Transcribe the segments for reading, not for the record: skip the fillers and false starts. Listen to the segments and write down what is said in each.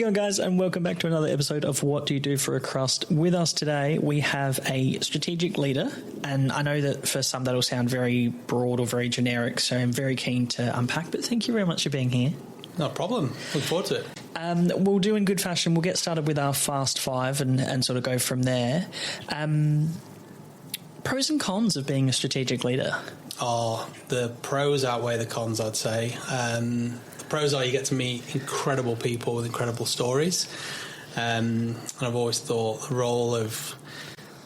you going, guys, and welcome back to another episode of What Do You Do for a Crust? With us today, we have a strategic leader, and I know that for some that'll sound very broad or very generic, so I'm very keen to unpack, but thank you very much for being here. No problem. Look forward to it. We'll do in good fashion. We'll get started with our fast five and sort of go from there. Pros and cons of being a strategic leader? Oh, the pros outweigh the cons, I'd say. The pros are you get to meet incredible people with incredible stories. And I've always thought the role of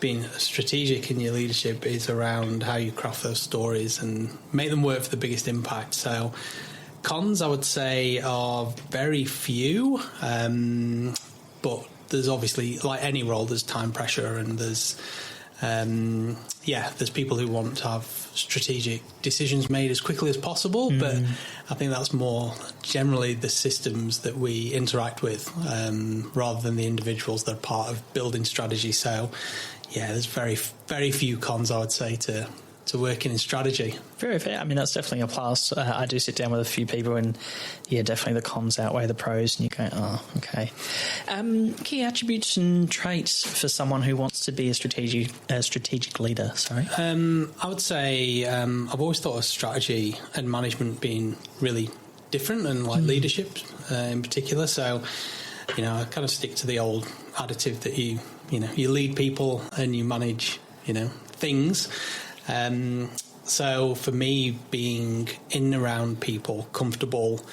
being strategic in your leadership is around how you craft those stories and make them work for the biggest impact. So cons, I would say, are very few. But there's obviously, like any role, there's time pressure and there's people who want to have strategic decisions made as quickly as possible, but I think that's more generally the systems that we interact with rather than the individuals that are part of building strategy. So, yeah, there's very, very few cons, I would say, to working in strategy. Very fair. I mean, that's definitely a plus. I do sit down with a few people and, yeah, definitely the cons outweigh the pros and you go, oh, okay. Key attributes and traits for someone who wants to be a strategic leader, sorry? I would say I've always thought of strategy and management being really different and like leadership in particular. So, you know, I kind of stick to the old additive that you lead people and you manage, things. So for me, being in and around people, comfortable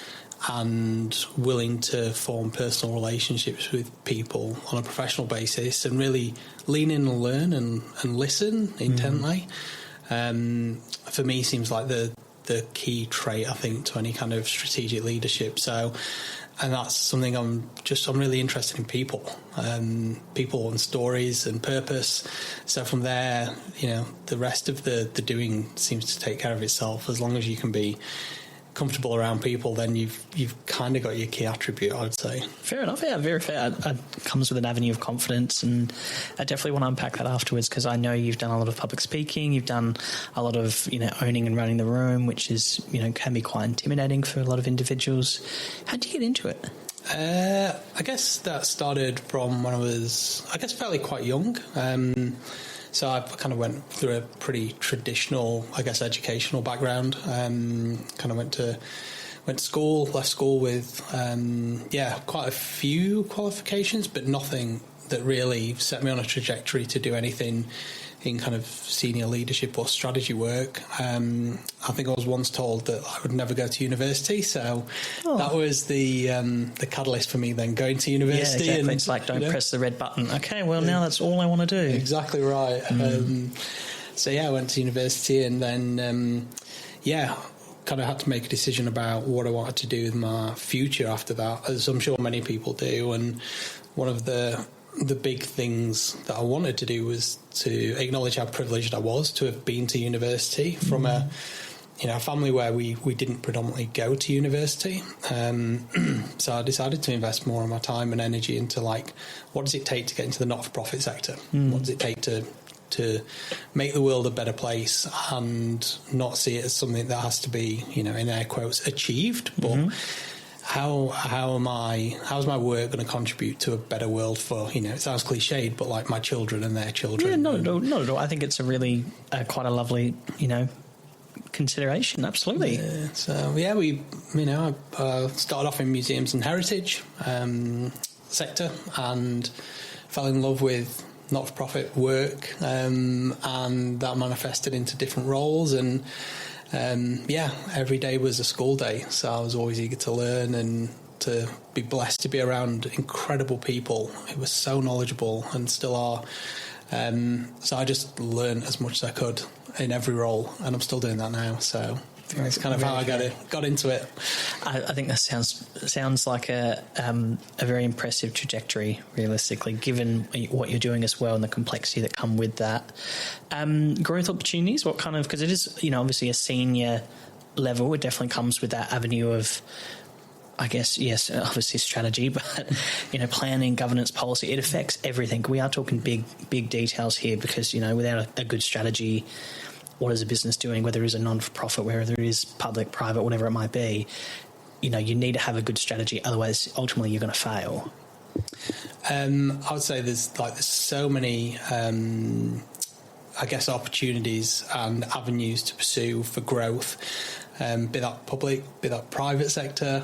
and willing to form personal relationships with people on a professional basis and really lean in and learn and listen intently, for me seems like the key trait, I think, to any kind of strategic leadership. So, and that's something I'm really interested in people and stories and purpose. So from there, the rest of the doing seems to take care of itself. As long as you can be comfortable around people, then you've kind of got your key attribute, I would say. Fair enough. Yeah, very fair. It comes with an avenue of confidence, and I definitely want to unpack that afterwards because I know you've done a lot of public speaking, you've done a lot of owning and running the room, which is can be quite intimidating for a lot of individuals. How did you get into it? I guess that started from when I was, fairly quite young. So I kind of went through a pretty traditional, educational background. Kind of went to school, left school with, quite a few qualifications, but nothing that really set me on a trajectory to do anything in kind of senior leadership or strategy work. I think I was once told that I would never go to university, so that was the catalyst for me then going to university. Yeah, exactly. And, it's like, don't press the red button. Okay, well, now that's all I want to do. Exactly right. I went to university and then, kind of had to make a decision about what I wanted to do with my future after that, as I'm sure many people do. And one of the big things that I wanted to do was to acknowledge how privileged I was to have been to university from a family where we didn't predominantly go to university. So I decided to invest more of my time and energy into what does it take to get into the not-for-profit sector? What does it take to make the world a better place and not see it as something that has to be, in air quotes, achieved, but how's my work going to contribute to a better world for, it sounds cliched, but like my children and their children? Yeah, not at all. I think it's a really quite a lovely, consideration. Absolutely. Yeah, so I started off in museums and heritage sector and fell in love with not-for-profit work, and that manifested into different roles. And every day was a school day, so I was always eager to learn and to be blessed to be around incredible people who were so knowledgeable and still are. So I just learned as much as I could in every role, and I'm still doing that now. So that's kind of how I got into it. I think that sounds like a very impressive trajectory, realistically, given what you're doing as well and the complexity that come with that. Growth opportunities, what kind of, because it is, obviously a senior level, it definitely comes with that avenue of, I guess, yes, obviously strategy, but, planning, governance, policy, it affects everything. We are talking big details here because, without a good strategy, what is a business doing, whether it is a non-for-profit, whether it is public, private, whatever it might be, you need to have a good strategy, otherwise ultimately you're going to fail? I would say there's so many opportunities and avenues to pursue for growth, be that public, be that private sector.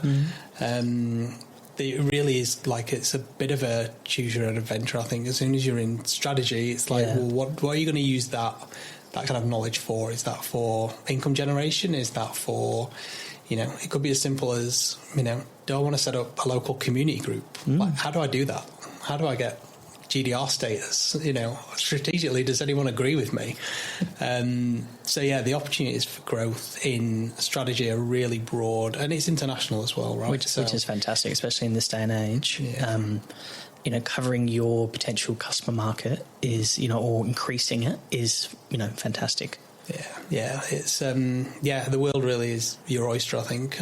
It really is it's a bit of a choose your own adventure. I think as soon as you're in strategy, it's what are you going to use that kind of knowledge for? Is that for income generation? Is that for, it could be as simple as, do I want to set up a local community group? How do I do that? How do I get GDR status? Strategically, does anyone agree with me? The opportunities for growth in strategy are really broad, and it's international as well, right? Which is fantastic, especially in this day and age. Yeah. Covering your potential customer market is, or increasing it is, fantastic. Yeah. It's the world really is your oyster, I think.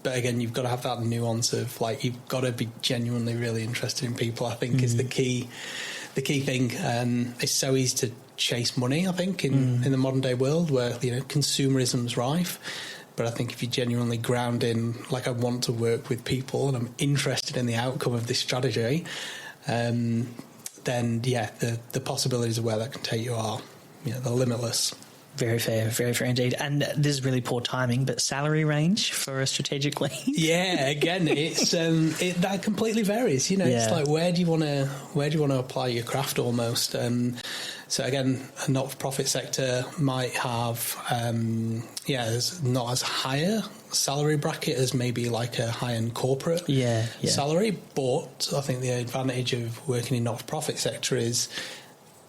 But again, you've got to have that nuance of you've got to be genuinely really interested in people, I think is the key thing. It's so easy to chase money, I think, in the modern day world where, consumerism's rife. But I think if you genuinely ground in, I want to work with people and I'm interested in the outcome of this strategy, then the possibilities of where that can take you are, they're limitless. Very fair indeed. And this is really poor timing, but salary range for a strategic lead? Yeah, again, it's that completely varies. It's where do you want to apply your craft almost. So again, a not-for-profit sector might have there's not as higher salary bracket as maybe a high-end corporate salary, but I think the advantage of working in not-for-profit sector is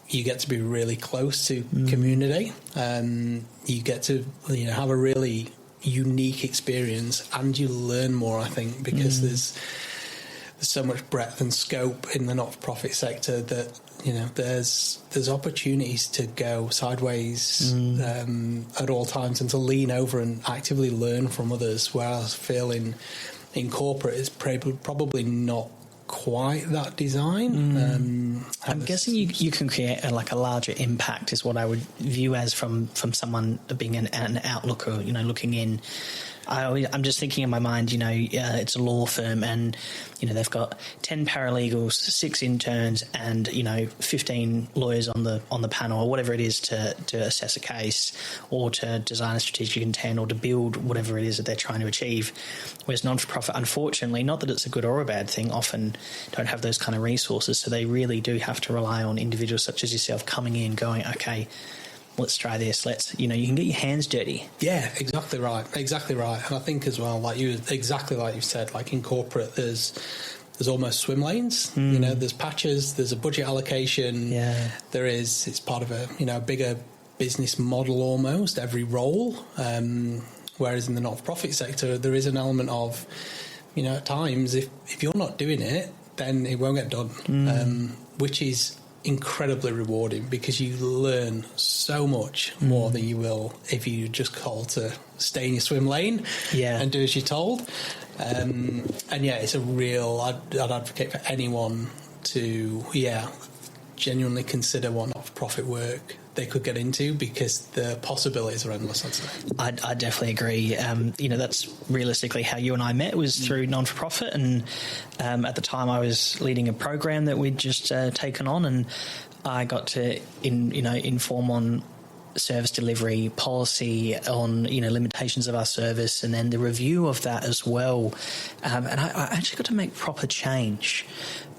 you get to be really close to community. You get to have a really unique experience, and you learn more, I think, because there's so much breadth and scope in the not-for-profit sector that there's opportunities to go sideways at all times and to lean over and actively learn from others. Whereas I feel in corporate it's probably not quite that design. I'm guessing you can create a larger impact is what I would view as from someone being an outlook or looking in. I'm just thinking in my mind, it's a law firm and, they've got 10 paralegals, 6 interns and, 15 lawyers on the panel or whatever it is to assess a case or to design a strategic intent or to build whatever it is that they're trying to achieve. Whereas non-for-profit, unfortunately, not that it's a good or a bad thing, often don't have those kind of resources. So they really do have to rely on individuals such as yourself coming in going, okay, let's try this. You can get your hands dirty. Yeah, exactly right. And I think as well, exactly like you said, in corporate, there's almost swim lanes. There's patches. There's a budget allocation. Yeah, there is. It's part of a bigger business model almost every role. Whereas in the not-for-profit sector, there is an element of, at times if you're not doing it, then it won't get done. Which is incredibly rewarding because you learn so much more than you will if you just call to stay in your swim lane and do as you're told. It's a real I'd advocate for anyone to genuinely consider what not-for-profit work they could get into because the possibilities are endless, I'd say. I definitely agree. That's realistically how you and I met was through non-for-profit, and at the time I was leading a program that we'd just taken on, and I got to inform on service delivery policy, on limitations of our service, and then the review of that as well. And I actually got to make proper change,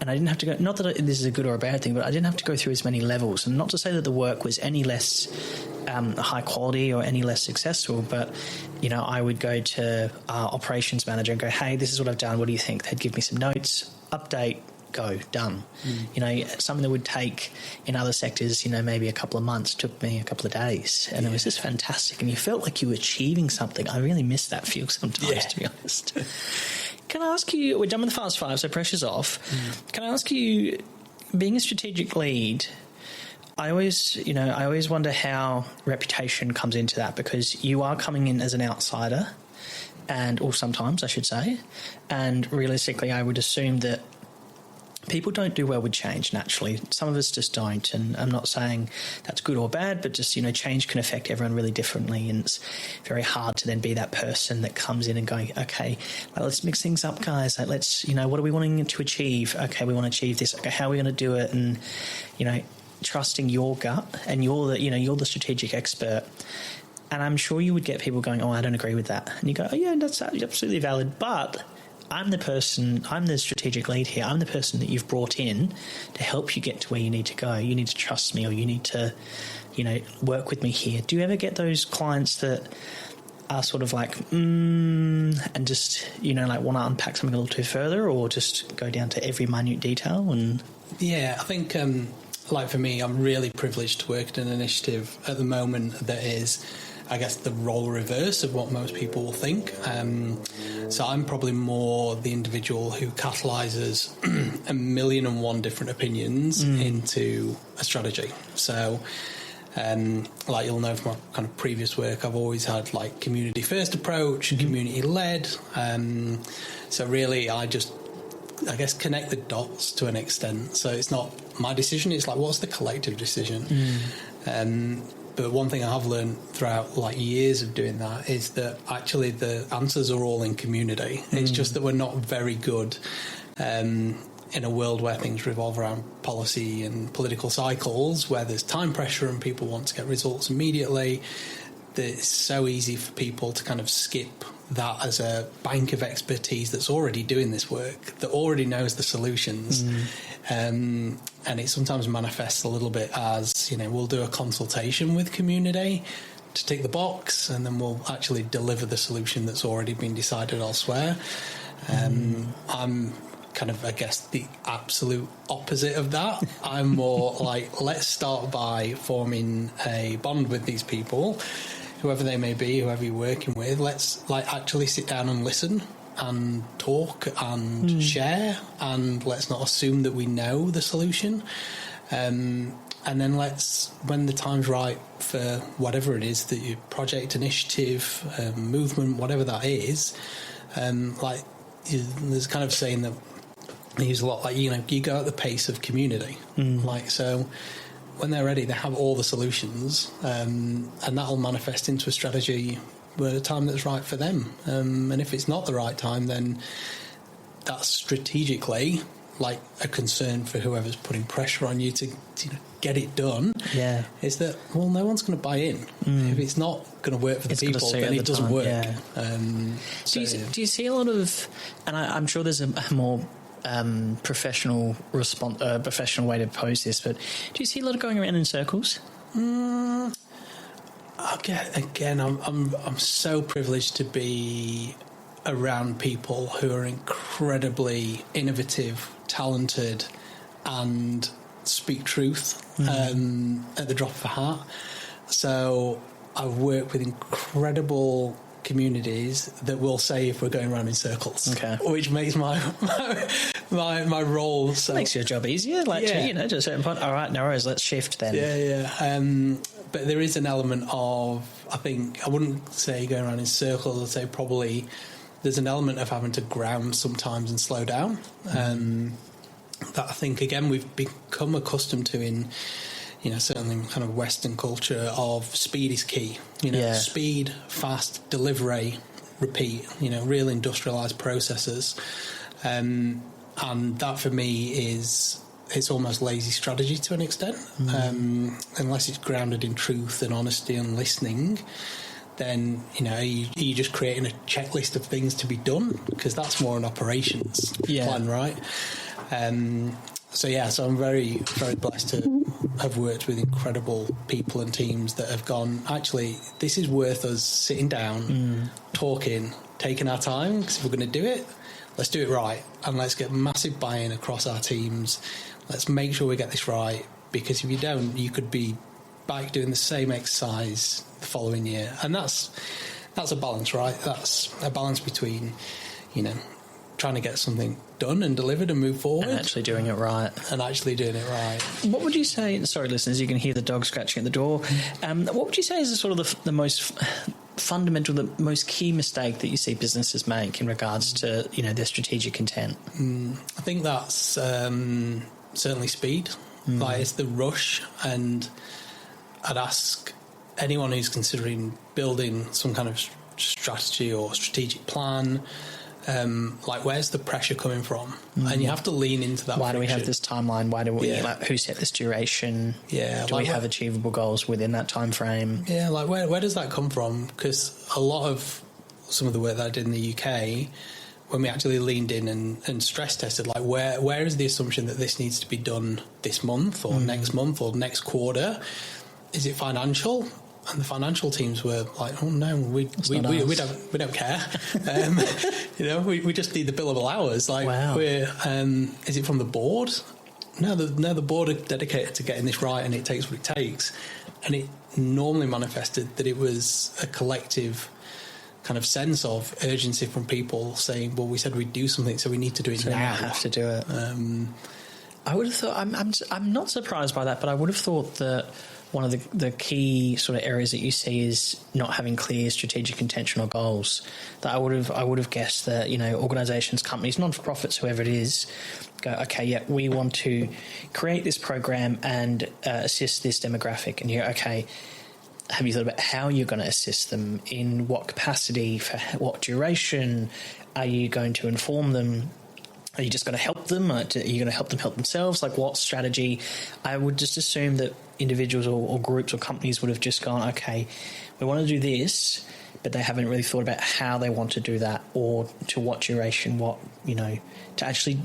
and I didn't have to go. Not that this is a good or a bad thing, but I didn't have to go through as many levels. And not to say that the work was any less high quality or any less successful, but I would go to our operations manager and go, "Hey, this is what I've done. What do you think?" They'd give me some notes, update. Go, done. Something that would take in other sectors, maybe a couple of months, took me a couple of days, and it was just fantastic. And you felt like you were achieving something. I really miss that feel sometimes, to be honest. Can I ask you? We're done with the Fast Five, so pressure's off. Can I ask you, being a strategic lead? I always wonder how reputation comes into that because you are coming in as an outsider, or sometimes I should say, and realistically, I would assume that people don't do well with change naturally. Some of us just don't, and I'm not saying that's good or bad, but just, change can affect everyone really differently, and it's very hard to then be that person that comes in and going, okay, well, let's mix things up, guys. Like, let's, what are we wanting to achieve? Okay, we want to achieve this. Okay, how are we going to do it? And, trusting your gut, and you're the strategic expert. And I'm sure you would get people going, oh, I don't agree with that. And you go, oh, yeah, that's absolutely valid, but I'm the strategic lead here. I'm the person that you've brought in to help you get to where you need to go. You need to trust me, or you need to, work with me here. Do you ever get those clients that are sort of like, and just, want to unpack something a little too further, or just go down to every minute detail? And yeah, I think, for me, I'm really privileged to work in an initiative at the moment that is, I guess, the role reverse of what most people will think. So I'm probably more the individual who catalyses 1,000,001 different opinions into a strategy. So, you'll know from my kind of previous work, I've always had community first approach, community led. So really, I guess connect the dots to an extent. So it's not my decision, it's what's the collective decision? But one thing I have learned throughout years of doing that is that actually the answers are all in community. It's just that we're not very good in a world where things revolve around policy and political cycles, where there's time pressure and people want to get results immediately. That it's so easy for people to kind of skip that as a bank of expertise that's already doing this work, that already knows the solutions. And it sometimes manifests a little bit as, we'll do a consultation with community to tick the box, and then we'll actually deliver the solution that's already been decided elsewhere. I'm kind of, I guess, the absolute opposite of that. I'm more let's start by forming a bond with these people, whoever they may be, whoever you're working with. Let's actually sit down and listen and talk and share, and let's not assume that we know the solution. And then when the time's right for whatever it is that your project, initiative, movement, whatever that is, there's kind of saying that I use a lot, you go at the pace of community. So when they're ready, they have all the solutions, and that'll manifest into a strategy at a time that's right for them. And if it's not the right time, then that's strategically a concern for whoever's putting pressure on you to get it done. Yeah, is that, well, no one's going to buy in. If it's not going to work for the people, then it doesn't work. Yeah. Do you see a lot of, and I'm sure there's a more professional way to pose this, but do you see a lot of going around in circles? Again, I'm so privileged to be around people who are incredibly innovative, talented, and speak truth at the drop of a hat. So I work with incredible communities that will say if we're going around in circles, which makes my role so makes your job easier. To a certain point. All right, no worries. Let's shift then. But there is an element of, I think, I wouldn't say going around in circles. I'd say probably there's an element of having to ground sometimes and slow down. That I think again we've become accustomed to in, certainly in kind of Western culture of speed is key. Speed, fast, delivery, repeat. Real industrialised processes, and that for me it's almost lazy strategy to an extent. Unless it's grounded in truth and honesty and listening, then you're just creating a checklist of things to be done, because that's more an operations plan, right? So I'm very, very blessed to have worked with incredible people and teams that have gone, actually, this is worth us sitting down, talking, taking our time, because if we're going to do it, let's do it right, and let's get massive buy-in across our teams. Let's make sure we get this right, because if you don't, you could be back doing the same exercise the following year. And that's a balance, right? That's a balance between, trying to get something done and delivered and move forward. And actually doing it right. What would you say, sorry listeners, you can hear the dog scratching at the door. What would you say is the sort of the most fundamental, the most key mistake that you see businesses make in regards to, their strategic intent? I think that's certainly speed. Like, it's the rush, and I'd ask anyone who's considering building some kind of strategy or strategic plan, like, where's the pressure coming from? And you have to lean into that. Why do we have this timeline? Why do we, who set this duration? Do we have achievable goals within that time frame? Yeah, like, where does that come from? Because a lot of some of the work that I did in the UK, when we actually leaned in and stress tested, like, where is the assumption that this needs to be done this month or next month or next quarter? Is it financial? And the financial teams were like, "Oh no, we don't care. We just need the billable hours." Like, wow. Is it from the board? No, the board are dedicated to getting this right, and it takes what it takes. And it normally manifested that it was a collective kind of sense of urgency from people saying, "Well, we said we'd do something, so we need to do it now. We have to do it." I would have thought. I'm not surprised by that, but I would have thought that one of the key sort of areas that you see is not having clear strategic intentional goals. That I would have guessed that, organisations, companies, non-for-profits, whoever it is, go, okay, yeah, we want to create this program and assist this demographic. And you're, okay, have you thought about how you're going to assist them? In what capacity? For what duration? Are you going to inform them? Are you just going to help them? Are you going to help them help themselves? Like, what strategy? I would just assume that individuals or groups or companies would have just gone, okay, we want to do this, but they haven't really thought about how they want to do that, or to what duration, to actually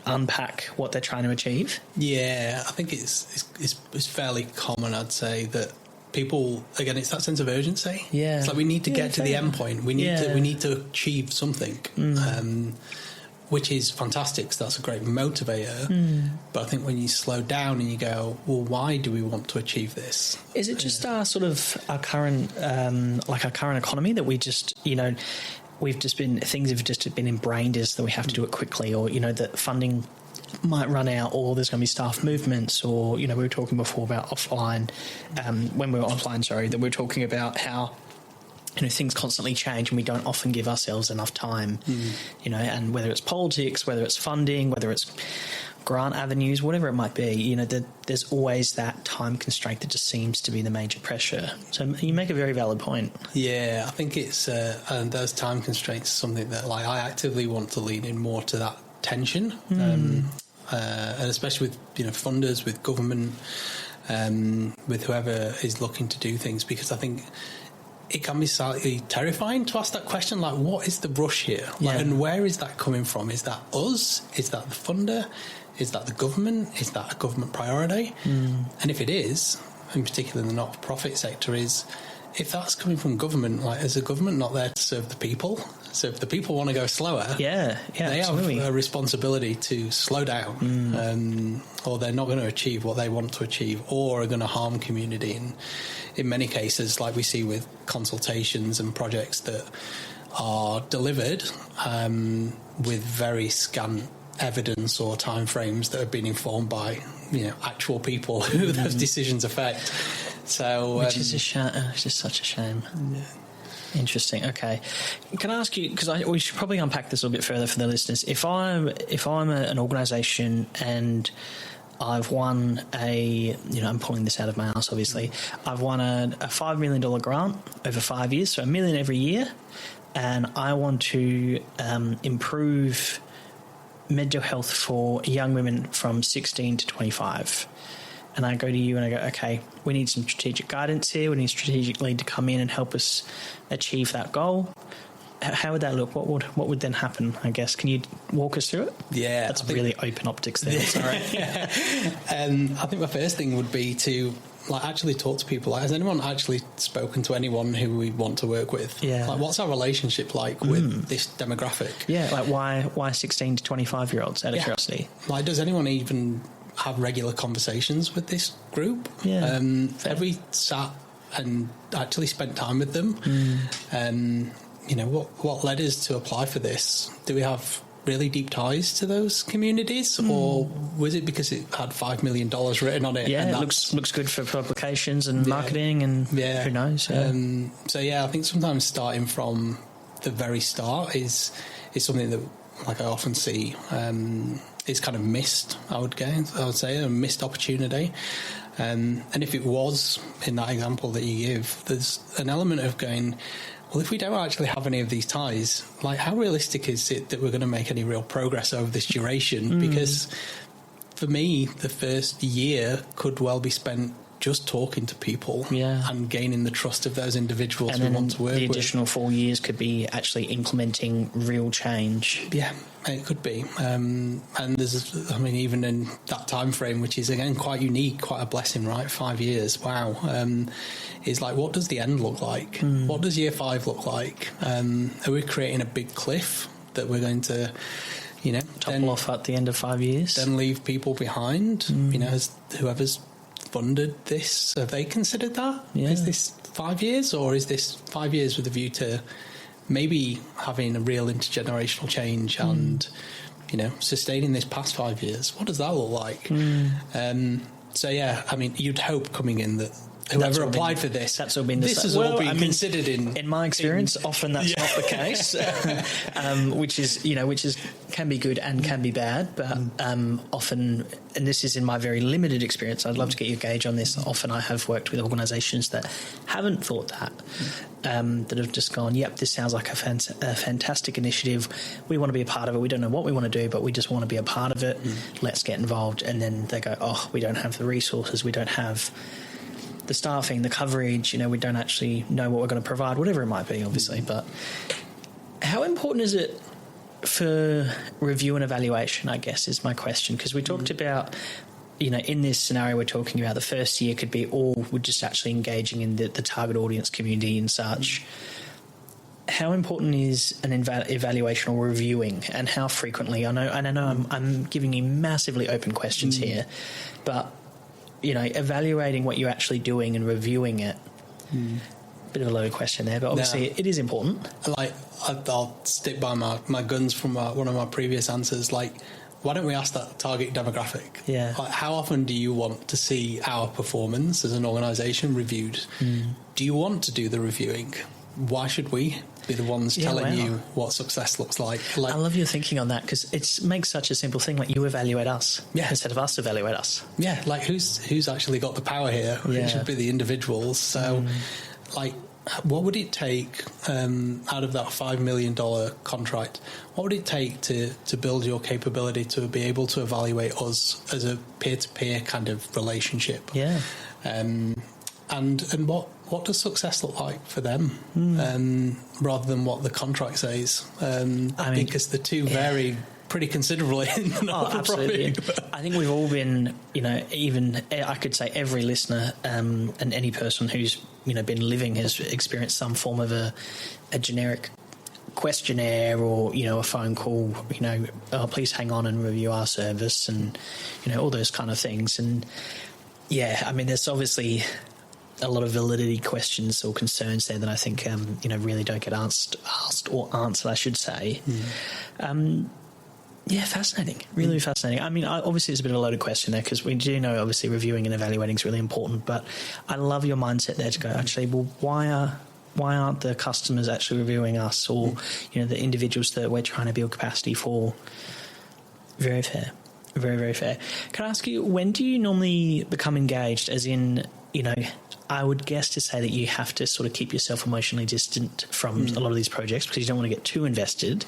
unpack what they're trying to achieve. Yeah, I think it's fairly common, I'd say, that people, again, it's that sense of urgency. Yeah. It's like, we need to get to the end point. We need to achieve something. Which is fantastic, because that's a great motivator. But I think when you slow down and you go, well, why do we want to achieve this? Is it just our current economy that we just, things have just been ingrained as that we have to do it quickly, or, that funding might run out, or there's going to be staff movements, or, we were talking before about offline, when we were offline, that we were talking about how, things constantly change, and we don't often give ourselves enough time, and whether it's politics, whether it's funding, whether it's grant avenues, whatever it might be, there's always that time constraint that just seems to be the major pressure. So you make a very valid point. Yeah, I think it's, and those time constraints are something that, like, I actively want to lean in more to that tension, and especially with, funders, with government, with whoever is looking to do things, because I think it can be slightly terrifying to ask that question, like, what is the rush here? Like, and where is that coming from? Is that us? Is that the funder? Is that the government? Is that a government priority? And if it is, in particular in the not-for-profit sector, if that's coming from government, like, is the government not there to serve the people? So if the people want to go slower, they absolutely have a responsibility to slow down, or they're not going to achieve what they want to achieve, or are going to harm community. And in many cases, like we see with consultations and projects that are delivered with very scant evidence or timeframes that have been informed by, actual people who those decisions affect. So, which is a shame. It's just such a shame. Yeah. Interesting. Okay, can I ask you, because we should probably unpack this a little bit further for the listeners. If I'm an organisation and I've won I'm pulling this out of my ass, obviously. I've won a $5 million grant over 5 years, so $1 million every year, and I want to improve mental health for young women from 16 to 25. And I go to you and I go, okay, we need some strategic guidance here. We need a strategic lead to come in and help us achieve that goal. How would that look? What would then happen, I guess? Can you walk us through it? Yeah. That's really open optics there. Sorry. I think my first thing would be to, like, actually talk to people. Like, has anyone actually spoken to anyone who we want to work with? Yeah. Like, what's our relationship like with this demographic? Yeah, like why 16 to 25-year-olds, out of curiosity? Like, does anyone even have regular conversations with this group? Yeah. Have we sat and actually spent time with them? What led us to apply for this? Do we have really deep ties to those communities, or was it because it had $5 million written on it? Yeah, and it looks good for publications and marketing, and who knows? So I think sometimes starting from the very start is something that, like, I often see is kind of missed. I would say a missed opportunity. And if it was in that example that you give, there's an element of going, well, if we don't actually have any of these ties, like, how realistic is it that we're going to make any real progress over this duration? Because for me, the first year could well be spent just talking to people and gaining the trust of those individuals we want to work with. The additional 4 years could be actually implementing real change. Yeah, it could be. And there's, I mean, even in that time frame, which is, again, quite unique, quite a blessing, right? 5 years, wow. Is like, what does the end look like? What does year 5 look like? Are we creating a big cliff that we're going to, topple off at the end of 5 years? Then leave people behind? As whoever's funded this, have they considered that? Is this 5 years, or is this 5 years with a view to maybe having a real intergenerational change and sustaining this past 5 years? What does that look like? I mean, you'd hope coming in that whoever applied for this, that's all been this has all been considered in my experience. Often that's not the case, which can be good and can be bad, but often, and this is in my very limited experience, I'd love to get your gauge on this. Often I have worked with organisations that haven't thought that, that have just gone, yep, this sounds like a fantastic initiative. We want to be a part of it. We don't know what we want to do, but we just want to be a part of it. Let's get involved. And then they go, oh, we don't have the resources. We don't have the staffing, the coverage, we don't actually know what we're going to provide, whatever it might be, obviously. But how important is it for review and evaluation, I guess, is my question? Because we talked about, in this scenario we're talking about, the first year could be all we're just actually engaging in the target audience community and such. How important is an evaluation or reviewing, and how frequently? I know I'm giving you massively open questions here, but evaluating what you're actually doing and reviewing it. Bit of a loaded question there, but obviously it is important. Like, I'll stick by my guns from one of my previous answers. Like, why don't we ask that target demographic? Yeah. Like, how often do you want to see our performance as an organisation reviewed? Do you want to do the reviewing? Why should we be the ones telling you what success looks like? I love your thinking on that, because it makes such a simple thing. Like, you evaluate us instead of us evaluate us. Yeah, like, who's actually got the power here? It should be the individuals. So, like, what would it take out of that $5 million contract? What would it take to build your capability to be able to evaluate us as a peer-to-peer kind of relationship? Yeah. And what does success look like for them, rather than what the contract says? Because the two vary pretty considerably. Absolutely. I think we've all been, even I could say every listener and any person who's been living has experienced some form of a generic questionnaire or a phone call. Oh, please hang on and review our service, and all those kind of things. And there's obviously a lot of validity questions or concerns there that I think really don't get asked or answered, I should say. Fascinating, really fascinating. I mean, obviously it's a bit of a loaded question there, because we do know obviously reviewing and evaluating is really important, but I love your mindset there to go, actually, well, why aren't the customers actually reviewing us, or the individuals that we're trying to build capacity for? Very fair. Very, very fair. Can I ask you, when do you normally become engaged? As in, I would guess to say that you have to sort of keep yourself emotionally distant from a lot of these projects because you don't want to get too invested.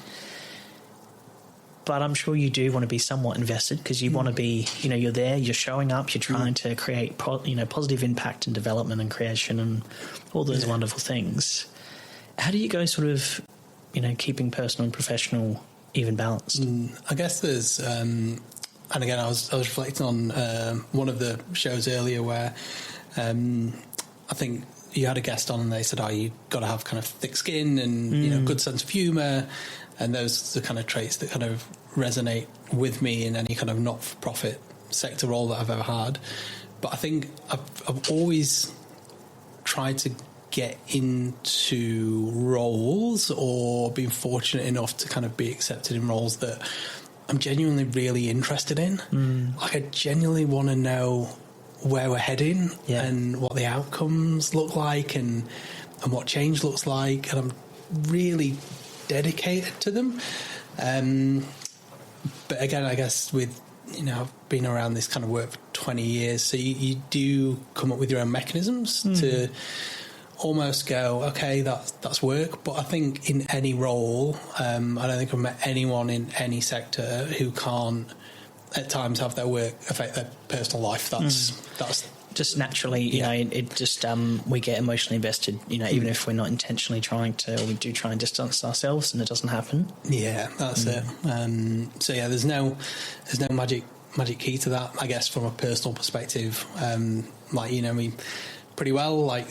But I'm sure you do want to be somewhat invested, because you want to be, you're there, you're showing up, you're trying to create, positive impact and development and creation and all those wonderful things. How do you go sort of, keeping personal and professional even balanced? I guess there's, and again, I was reflecting on one of the shows earlier where I think you had a guest on and they said, you got to have kind of thick skin and, good sense of humour. And those are the kind of traits that kind of resonate with me in any kind of not-for-profit sector role that I've ever had. But I think I've always tried to get into roles roles, or been fortunate enough to kind of be accepted in roles that I'm genuinely really interested in. Like, I genuinely want to know where we're heading and what the outcomes look like and what change looks like, and I'm really dedicated to them. But again, I guess with, I've been around this kind of work for 20 years, so you do come up with your own mechanisms to almost go, okay, that's work. But I think in any role, I don't think I've met anyone in any sector who can't at times have their work affect their personal life. That's just naturally, you know, it just we get emotionally invested, even if we're not intentionally trying to, or we do try and distance ourselves, and it doesn't happen. Yeah, that's it. So yeah, there's no magic key to that, I guess, from a personal perspective. Like, you know me pretty well. Like,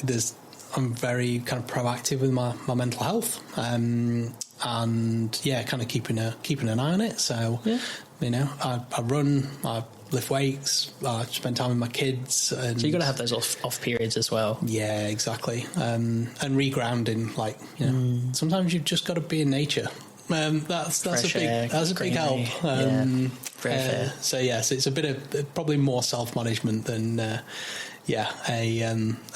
I'm very kind of proactive with my mental health, and yeah, kind of keeping an eye on it. So I run, I lift weights, I spend time with my kids. And so you've got to have those off periods as well. Yeah, exactly. And regrounding, like, sometimes you've just got to be in nature. That's a big help. Very fair. So yes, it's a bit of probably more self-management than a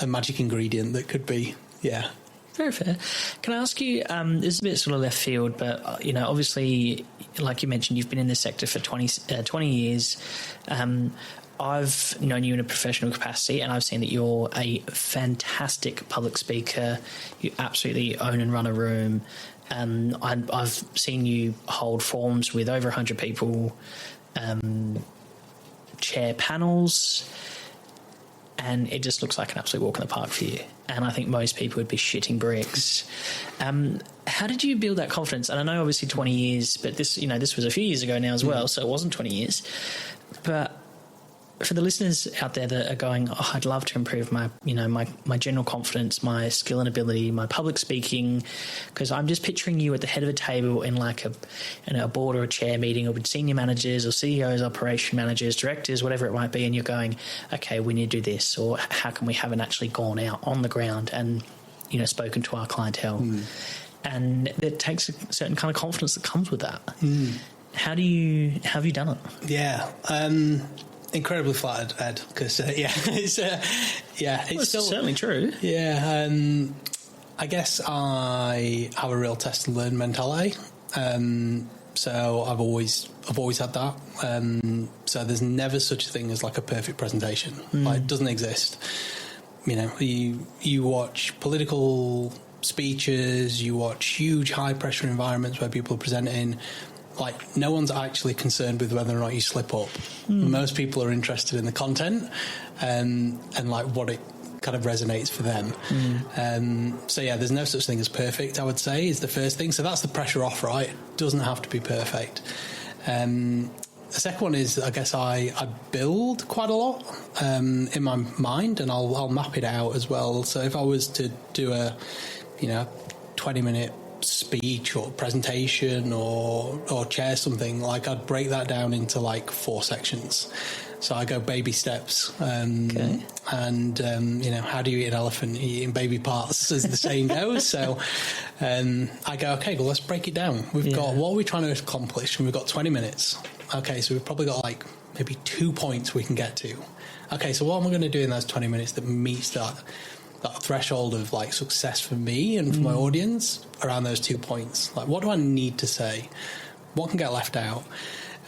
magic ingredient that could be. Yeah. Very fair. Can I ask you, this is a bit sort of left field, but, obviously, like you mentioned, you've been in this sector for 20 years. I've known you in a professional capacity, and I've seen that you're a fantastic public speaker. You absolutely own and run a room. I've seen you hold forums with over 100 people, chair panels, and it just looks like an absolute walk in the park for you. And I think most people would be shitting bricks. How did you build that confidence? And I know obviously 20 years, but this was a few years ago now as well, so it wasn't 20 years. But for the listeners out there that are going, oh, I'd love to improve my general confidence, my skill and ability, my public speaking, because I'm just picturing you at the head of a table in like a board or a chair meeting, or with senior managers or CEOs, operation managers, directors, whatever it might be, and you're going, okay, we need to do this, or how can we haven't actually gone out on the ground and spoken to our clientele, and it takes a certain kind of confidence that comes with that. How have you done it? Yeah. Incredibly flattered, Ed, because it's still certainly true. Yeah, I guess I have a real test and learn mentality. So I've always had that. So there's never such a thing as like a perfect presentation. Like, it doesn't exist. You watch political speeches, you watch huge high pressure environments where people are presenting. Like, no one's actually concerned with whether or not you slip up. Most people are interested in the content and like what it kind of resonates for them. So yeah, there's no such thing as perfect, I would say, is the first thing. So that's the pressure off, right? It doesn't have to be perfect. The second one is, I guess I build quite a lot in my mind, and I'll map it out as well. So if I was to do a 20-minute speech or presentation or chair something, like, I'd break that down into like 4 sections. So I go baby steps, and how do you eat an elephant? You eat in baby parts, as the saying goes. So I go, okay, well, let's break it down. We've got, what are we trying to accomplish? And we've got 20 minutes. Okay, so we've probably got like maybe 2 points we can get to. Okay, so what am I going to do in those 20 minutes that meets that threshold of like success for me and for my audience around those 2 points? Like, what do I need to say? What can get left out?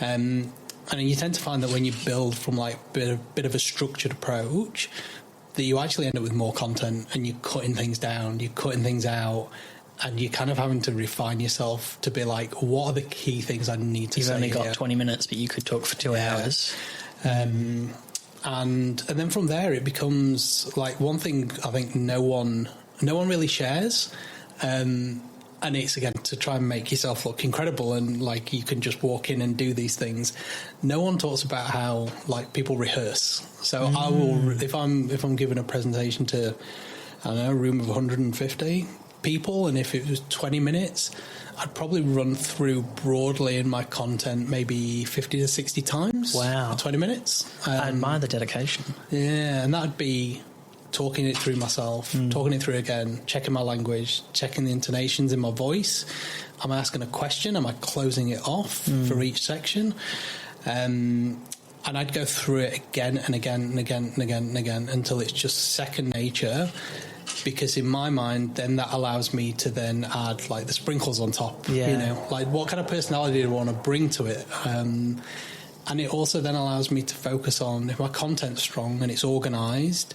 And you tend to find that when you build from like bit of a structured approach, that you actually end up with more content, and you're cutting things down, you're cutting things out, and you're kind of having to refine yourself to be like, what are the key things I need to say? You've only got 20 minutes, but you could talk for 2 hours. And then from there it becomes like one thing I think no one really shares, and it's, again, to try and make yourself look incredible and like you can just walk in and do these things. No one talks about how like people rehearse. So I will, if I'm giving a presentation to, I don't know, a room of 150 people, and if it was 20 minutes, I'd probably run through broadly in my content maybe 50 to 60 times. Wow. For 20 minutes. I admire the dedication. Yeah, and that'd be talking it through myself, talking it through again, checking my language, checking the intonations in my voice. Am I asking a question? Am I closing it off for each section? And I'd go through it again and again and again and again and again until it's just second nature. Because in my mind, then that allows me to then add like the sprinkles on top. Yeah. You know, like what kind of personality do I want to bring to it? And it also then allows me to focus on, if my content's strong and it's organised,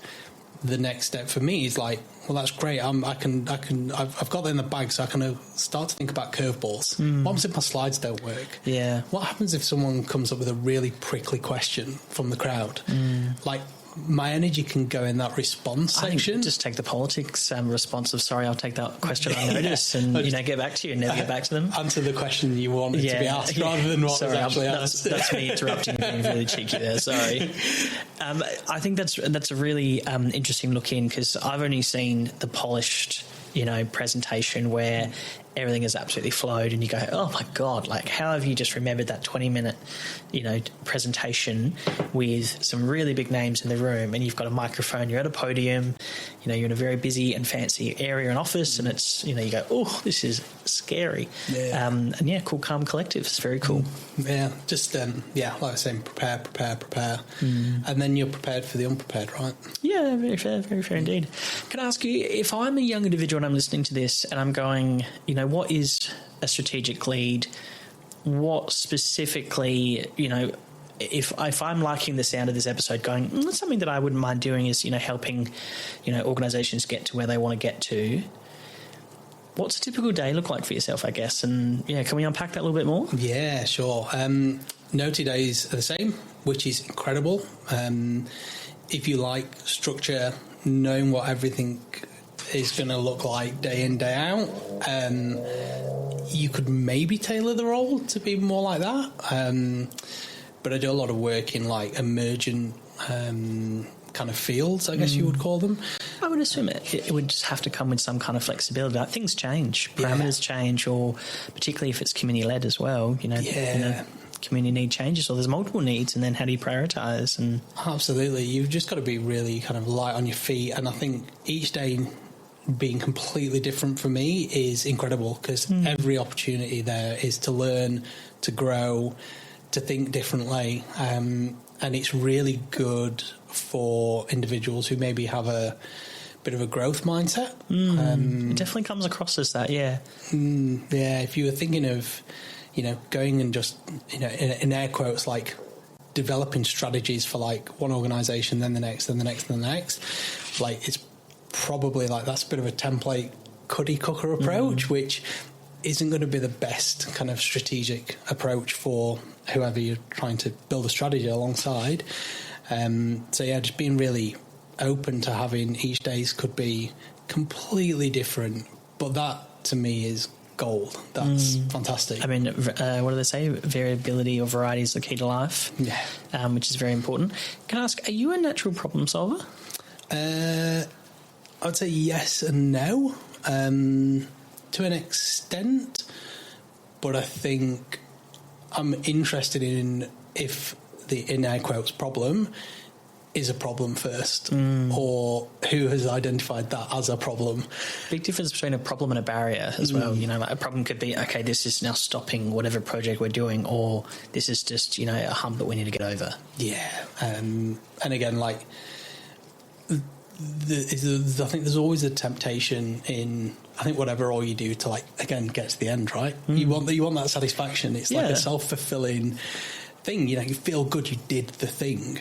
the next step for me is like, well, that's great. I've got that in the bag, so I can start to think about curveballs. What happens if my slides don't work? Yeah. What happens if someone comes up with a really prickly question from the crowd? Like, my energy can go in that response section. Just take the politics response of, sorry, I'll take that question on notice and, get back to you and never get back to them. Answer the question you wanted to be asked rather than what was actually asked. That's me interrupting you, being really cheeky there, sorry. I think that's a really interesting look in, because I've only seen the polished, presentation where everything has absolutely flowed and you go, oh my God, like how have you just remembered that 20-minute, presentation with some really big names in the room, and you've got a microphone, you're at a podium, you're in a very busy and fancy area and office, and it's, you go, oh, this is scary. Yeah. And cool, calm, collective. It's very cool. Yeah. Just, like I was saying, prepare. And then you're prepared for the unprepared, right? Yeah, very fair indeed. Can I ask you, if I'm a young individual and I'm listening to this and I'm going, what is a strategic lead? What specifically, if I'm liking the sound of this episode going, that's something that I wouldn't mind doing is, helping, organisations get to where they want to get to. What's a typical day look like for yourself, I guess? And, can we unpack that a little bit more? Yeah, sure. No 2 days are the same, which is incredible. If you like structure, knowing what everything is going to look like day in, day out, you could maybe tailor the role to be more like that. But I do a lot of work in like emergent kind of fields, I guess you would call them. I would assume it would just have to come with some kind of flexibility. Like things change, parameters change, or particularly if it's community-led as well, community need changes, or there's multiple needs, and then how do you prioritise? And absolutely, you've just got to be really kind of light on your feet, and I think each day being completely different for me is incredible, because every opportunity there is to learn, to grow, to think differently, and it's really good for individuals who maybe have a bit of a growth mindset. It definitely comes across as that, yeah. If you were thinking of going and just, in air quotes, like developing strategies for like one organisation, then the next, then the next, then the next, like it's probably like that's a bit of a template cookie cooker approach, which isn't going to be the best kind of strategic approach for whoever you're trying to build a strategy alongside. Just being really open to having each days could be completely different, but that to me is gold. That's fantastic. I mean, what do they say? Variability or variety is the key to life. Yeah. Which is very important. Can I ask, are you a natural problem solver? I would say yes and no, to an extent, but I think I'm interested in if the, in air quotes, problem is a problem first, or who has identified that as a problem. Big difference between a problem and a barrier as well. Like a problem could be, okay, this is now stopping whatever project we're doing, or this is just, a hump that we need to get over. Yeah. And again, like, I think there's always a temptation in, I think, whatever all you do to, like, again, get to the end, right? You want that satisfaction. It's like a self-fulfilling thing. You feel good you did the thing.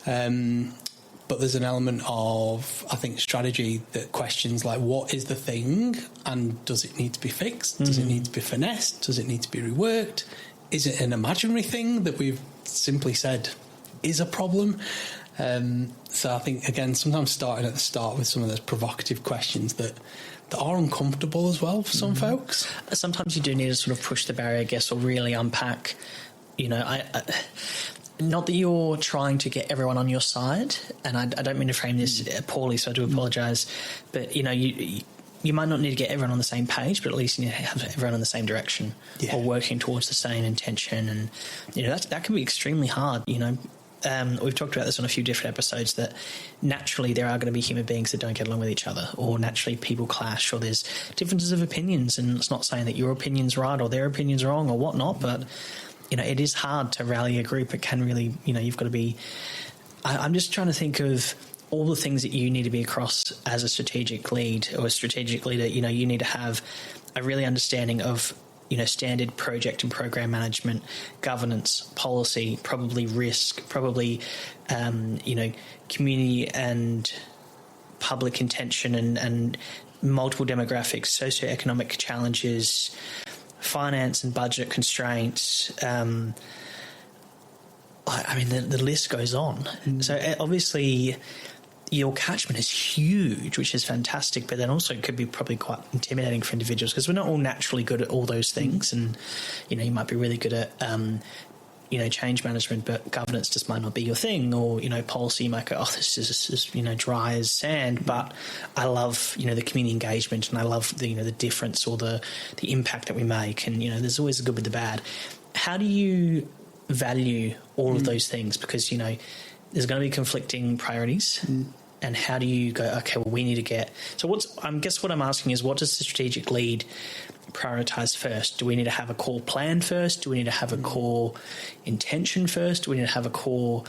But there's an element of, I think, strategy that questions like, what is the thing, and does it need to be fixed? Does it need to be finessed? Does it need to be reworked? Is it an imaginary thing that we've simply said is a problem? So I think, again, sometimes starting at the start with some of those provocative questions that are uncomfortable as well for some folks. Sometimes you do need to sort of push the barrier, I guess, or really unpack, not that you're trying to get everyone on your side, and I don't mean to frame this poorly, so I do apologise, but, you might not need to get everyone on the same page, but at least you need to have everyone in the same direction or working towards the same intention. And, that can be extremely hard, we've talked about this on a few different episodes, that naturally there are going to be human beings that don't get along with each other, or naturally people clash, or there's differences of opinions. And it's not saying that your opinion's right or their opinion's wrong or whatnot, but it is hard to rally a group. It can really, you've got to be. I'm just trying to think of all the things that you need to be across as a strategic lead or a strategic leader. You need to have a really understanding of standard project and program management, governance, policy, probably risk, probably, community and public intention and multiple demographics, socioeconomic challenges, finance and budget constraints. The list goes on. So obviously your catchment is huge, which is fantastic, but then also could be probably quite intimidating for individuals, because we're not all naturally good at all those things. And, you might be really good at, change management, but governance just might not be your thing, or, policy, you might go, this is dry as sand. But I love, the community engagement, and I love the, the difference or the impact that we make. And, there's always the good with the bad. How do you value all of those things? Because, there's going to be conflicting priorities. And how do you go, okay, well, we need to get... So what I'm asking is, what does the strategic lead prioritise first? Do we need to have a core plan first? Do we need to have a core intention first? Do we need to have a core,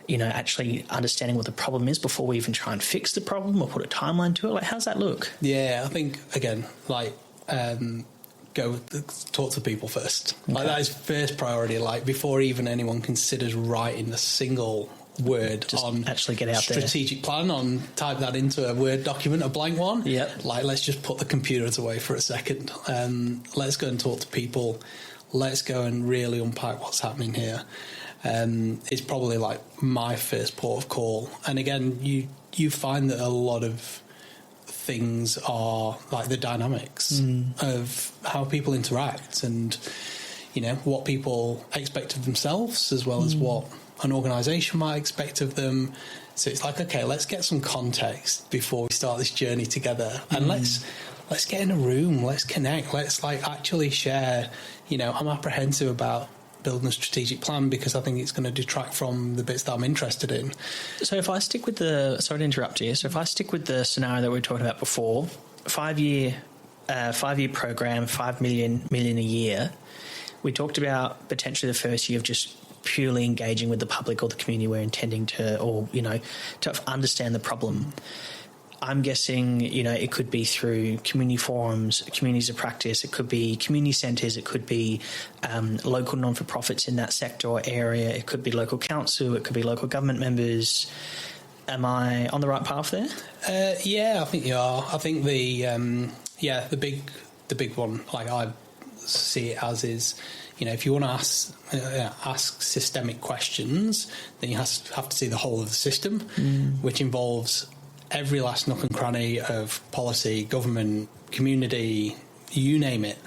actually understanding what the problem is before we even try and fix the problem or put a timeline to it? Like, how's that look? Yeah, I think, again, go talk to people first. Okay. Like, that is first priority, before even anyone considers writing a single word just on actually get out strategic plan, on type that into a Word document, a blank one. Yep. Let's just put the computers away for a second. Let's go and talk to people. Let's go and really unpack what's happening here. It's probably my first port of call. And again, you find that a lot of things are the dynamics of how people interact, and what people expect of themselves, as well as what an organisation might expect of them. So it's okay, let's get some context before we start this journey together, and let's get in a room, let's connect, let's actually share. I'm apprehensive about building a strategic plan because I think it's going to detract from the bits that I'm interested in. So if I stick with sorry to interrupt you, so if I stick with the scenario that we were talking about before, 5-year program, 5 million a year, we talked about potentially the first year of just purely engaging with the public or the community we're intending to, or, to understand the problem. I'm guessing, it could be through community forums, communities of practice. It could be community centres. It could be local non-for-profits in that sector or area. It could be local council. It could be local government members. Am I on the right path there? Yeah, I think you are. I think the big one, I see it as, is, if you want to ask systemic questions, then you have to see the whole of the system, which involves every last nook and cranny of policy, government, community, you name it.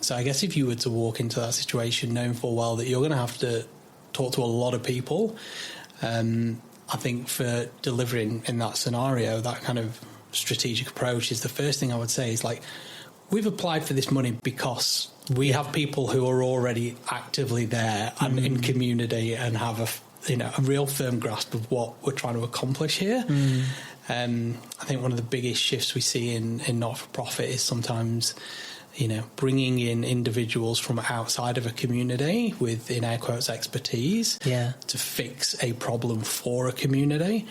So I guess if you were to walk into that situation knowing full well that you're going to have to talk to a lot of people, I think for delivering in that scenario, that kind of strategic approach is the first thing I would say is we've applied for this money because we have people who are already actively there and in community and have a real firm grasp of what we're trying to accomplish here. I think one of the biggest shifts we see in not-for-profit is sometimes, bringing in individuals from outside of a community with, in air quotes, expertise to fix a problem for a community.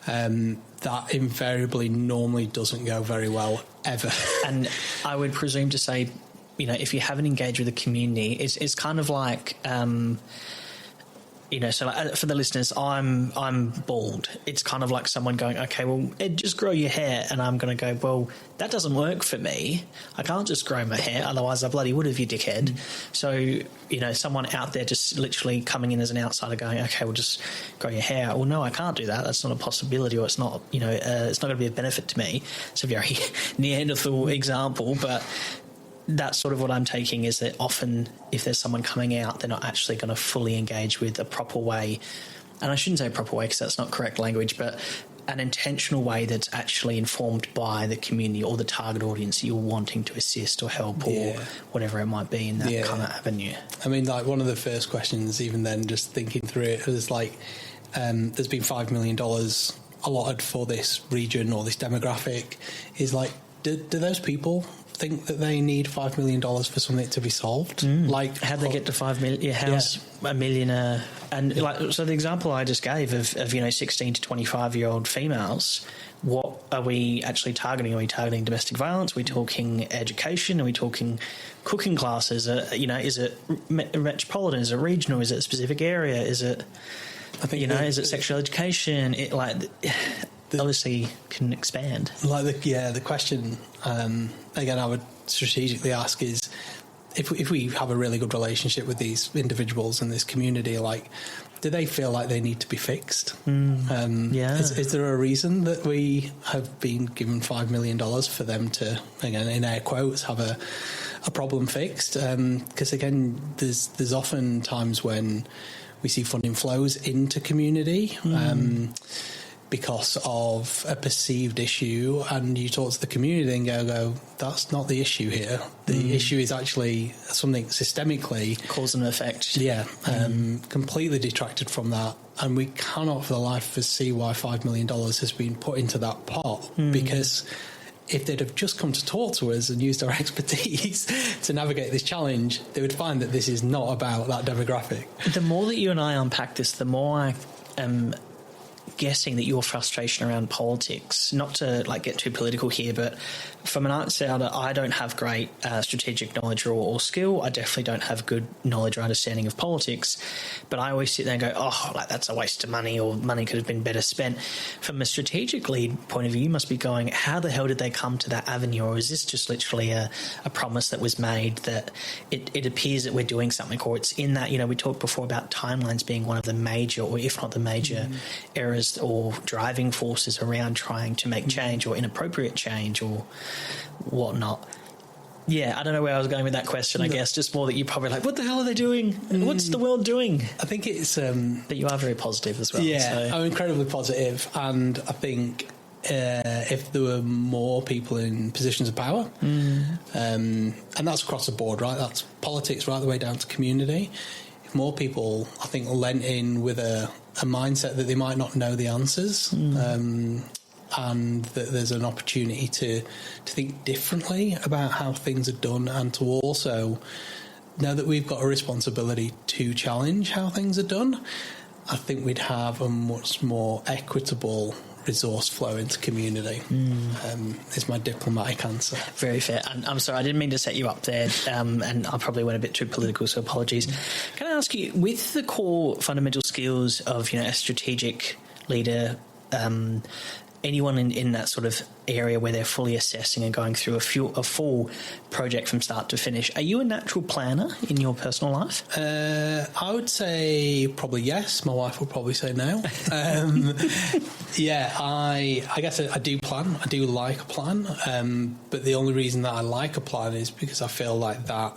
That invariably normally doesn't go very well ever. And I would presume to say, if you haven't engaged with the community, it's kind of like... so for the listeners, I'm bald. It's kind of like someone going, okay, well, Ed, just grow your hair. And I'm going to go, well, that doesn't work for me. I can't just grow my hair. Otherwise I bloody would have, you dickhead. So, someone out there just literally coming in as an outsider going, okay, well, just grow your hair. Well, no, I can't do that. That's not a possibility, or it's not, it's not going to be a benefit to me. It's a very Neanderthal example, but... That's sort of what I'm taking, is that often if there's someone coming out, they're not actually going to fully engage with a proper way. And I shouldn't say proper way because that's not correct language, but an intentional way that's actually informed by the community or the target audience you're wanting to assist or help or whatever it might be in that kind of avenue. I mean, like, one of the first questions, even then, just thinking through it, was like, there's been $5 million allotted for this region or this demographic. Is like, do those people think that they need $5 million for something to be solved? Like, how do they get to 5 million? Yeah, how's a millionaire? And like, so the example I just gave of 16 to 25-year-old females, what are we actually targeting? Are we targeting domestic violence? Are we talking education? Are we talking cooking classes? Is it metropolitan? Is it regional? Is it a specific area? Is it, is it sexual education? Obviously can expand. Like, the question, again, I would strategically ask is, if we have a really good relationship with these individuals in this community, like, do they feel like they need to be fixed? Is there a reason that we have been given $5 million for them to, again, in air quotes, have a problem fixed? Because, again, there's often times when we see funding flows into community because of a perceived issue, and you talk to the community and go, that's not the issue here. The issue is actually something systemically... Cause and effect. Yeah, completely detracted from that. And we cannot for the life of us see why $5 million has been put into that pot, because if they'd have just come to talk to us and used our expertise to navigate this challenge, they would find that this is not about that demographic. The more that you and I unpack this, the more I am guessing that your frustration around politics, not to get too political here, but from an outsider, I don't have great strategic knowledge or skill. I definitely don't have good knowledge or understanding of politics, but I always sit there and go, that's a waste of money, or money could have been better spent. From a strategic lead point of view, you must be going, how the hell did they come to that avenue? Or is this just literally a promise that was made that it appears that we're doing something, or it's in that, we talked before about timelines being one of the major, or if not the major errors or driving forces around trying to make change or inappropriate change or whatnot. Yeah, I don't know where I was going with that question. I guess just more that you're probably like, what the hell are they doing? What's the world doing? I think it's... but you are very positive as well. Yeah, so. I'm incredibly positive, and I think if there were more people in positions of power, and that's across the board, right? That's politics right the way down to community. If more people, I think, lent in with a mindset that they might not know the answers, and that there's an opportunity to think differently about how things are done, and to also know that we've got a responsibility to challenge how things are done, I think we'd have a much more equitable resource flow into community. Is my diplomatic answer. Very fair. And I'm sorry, I didn't mean to set you up there, and I probably went a bit too political, so apologies. Can I ask you, with the core fundamental skills of a strategic leader, anyone in that sort of area where they're fully assessing and going through a full project from start to finish, are you a natural planner in your personal life? I would say probably yes. My wife would probably say no. I guess I do plan. I do like a plan. But the only reason that I like a plan is because I feel like that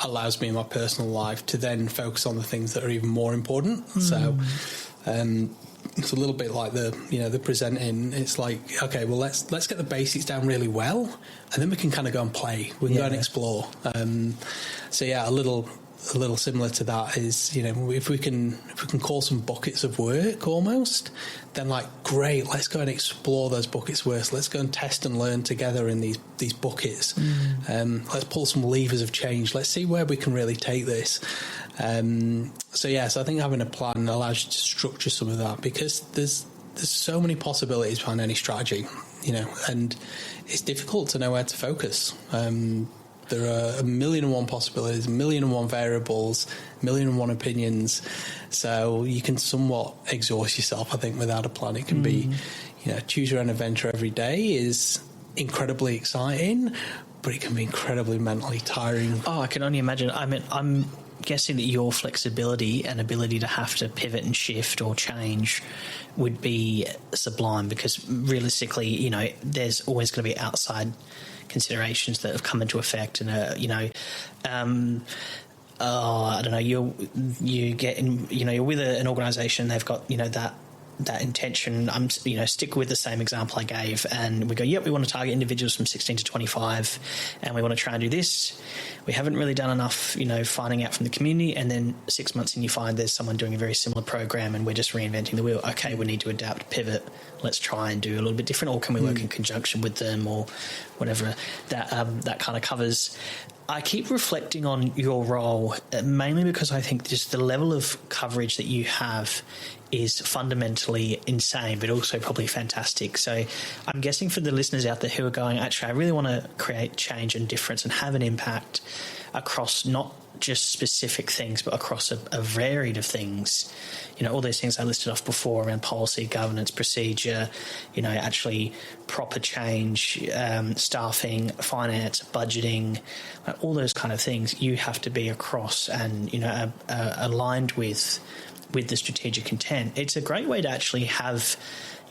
allows me in my personal life to then focus on the things that are even more important. So it's a little bit like the presenting. It's like, okay, well, let's get the basics down really well, and then we can kind of go and play. We can go and explore. A little similar to that is, if we can call some buckets of work almost, then great, let's go and explore those buckets worse. Let's go and test and learn together in these buckets. Let's pull some levers of change. Let's see where we can really take this. So I think having a plan allows you to structure some of that, because there's so many possibilities behind any strategy, and it's difficult to know where to focus. There are 1,000,001 possibilities, 1,000,001 variables, 1,000,001 opinions. So you can somewhat exhaust yourself, I think, without a plan. It can be, choose your own adventure every day is incredibly exciting, but it can be incredibly mentally tiring. Oh, I can only imagine. I mean, I'm guessing that your flexibility and ability to have to pivot and shift or change would be sublime, because realistically, there's always going to be outside considerations that have come into effect, and I don't know, you get in, you're with an organisation, they've got that intention. Stick with the same example I gave, and we go, yep, we want to target individuals from 16 to 25, and we want to try and do this. We haven't really done enough, finding out from the community, and then 6 months in you find there's someone doing a very similar program, and we're just reinventing the wheel. Okay, we need to adapt, pivot. Let's try and do a little bit different, or can we work in conjunction with them, or whatever that kind of covers. I keep reflecting on your role, mainly because I think just the level of coverage that you have is fundamentally insane, but also probably fantastic. So I'm guessing for the listeners out there who are going, actually, I really want to create change and difference and have an impact across not just specific things, but across a varied of things. All those things I listed off before around policy, governance, procedure, actually proper change, staffing, finance, budgeting, all those kind of things you have to be across and, aligned with the strategic intent. It's a great way to actually have,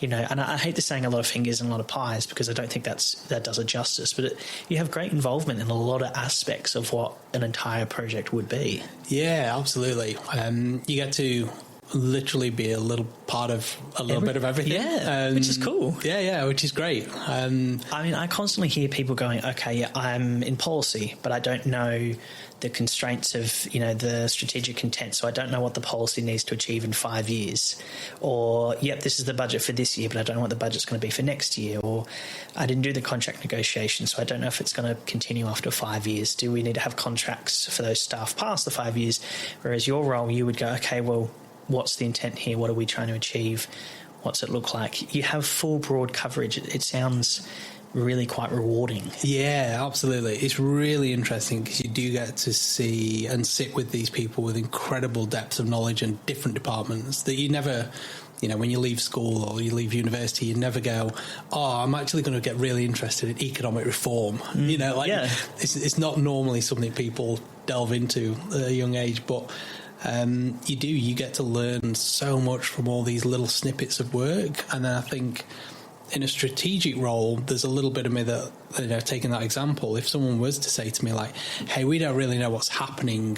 and I hate the saying a lot of fingers and a lot of pies, because I don't think that does it justice, but you have great involvement in a lot of aspects of what an entire project would be. Yeah, absolutely. You get to literally be a little part of a little bit of everything. Yeah, which is cool. Yeah, which is great. I constantly hear people going, okay, yeah, I'm in policy, but I don't know the constraints of, the strategic intent. So I don't know what the policy needs to achieve in 5 years. Or, yep, this is the budget for this year, but I don't know what the budget's going to be for next year. Or I didn't do the contract negotiation, so I don't know if it's going to continue after 5 years. Do we need to have contracts for those staff past the 5 years? Whereas your role, you would go, okay, well, what's the intent here? What are we trying to achieve? What's it look like? You have full broad coverage. It sounds really quite rewarding. Yeah, absolutely. It's really interesting because you do get to see and sit with these people with incredible depths of knowledge in different departments that you never, when you leave school or you leave university, you never go, I'm actually going to get really interested in economic reform. It's not normally something people delve into at a young age, but you get to learn so much from all these little snippets of work. And then I think in a strategic role, there's a little bit of me that, taking that example, if someone was to say to me like, hey, we don't really know what's happening,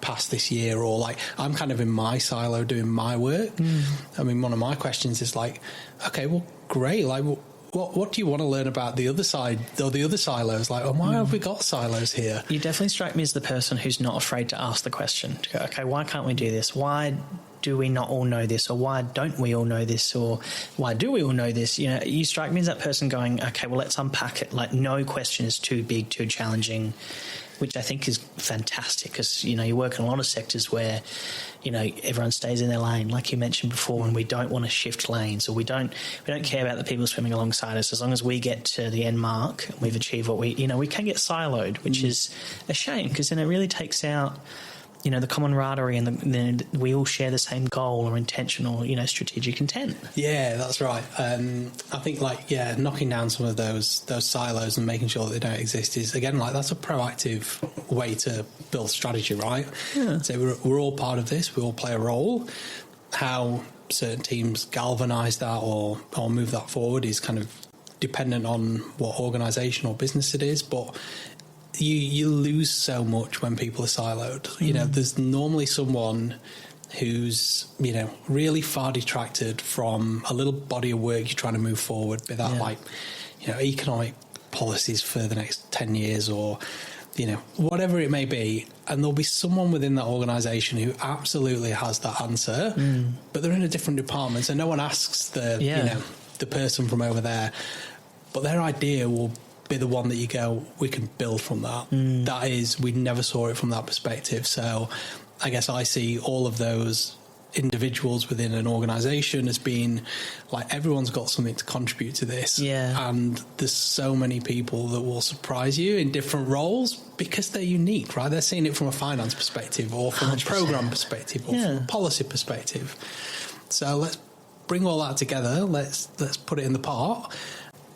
past this year, or like I'm kind of in my silo doing my work. I mean, one of my questions is like, okay, well, great. Like, what do you want to learn about the other side or the other silos? Like, why have we got silos here? You definitely strike me as the person who's not afraid to ask the question. To go, okay, why can't we do this? Why do we not all know this? Or why don't we all know this? Or why do we all know this? You strike me as that person going, okay, well, let's unpack it. Like, no question is too big, too challenging, which I think is fantastic because, you work in a lot of sectors where, everyone stays in their lane, like you mentioned before, and we don't want to shift lanes, or we don't care about the people swimming alongside us. As long as we get to the end mark and we've achieved what we can get siloed, which is a shame because then it really takes out, the camaraderie and we all share the same goal or intention or, strategic intent. Yeah, that's right. I think knocking down some of those silos and making sure that they don't exist is, again, that's a proactive way to build strategy, right? Yeah. So we're all part of this. We all play a role. How certain teams galvanise that or move that forward is kind of dependent on what organisation or business it is, but you lose so much when people are siloed. There's normally someone who's, really far detracted from a little body of work you're trying to move forward with that, economic policies for the next 10 years or, whatever it may be. And there'll be someone within that organisation who absolutely has that answer, but they're in a different department. So no one asks the person from over there, but their idea will be the one that you go, we can build from that. That is, we never saw it from that perspective. So I guess I see all of those individuals within an organisation as being like, everyone's got something to contribute to this. Yeah. And there's so many people that will surprise you in different roles because they're unique, right? They're seeing it from a finance perspective or from 100%. A programme perspective or from a policy perspective. So let's bring all that together. Let's put it in the pot.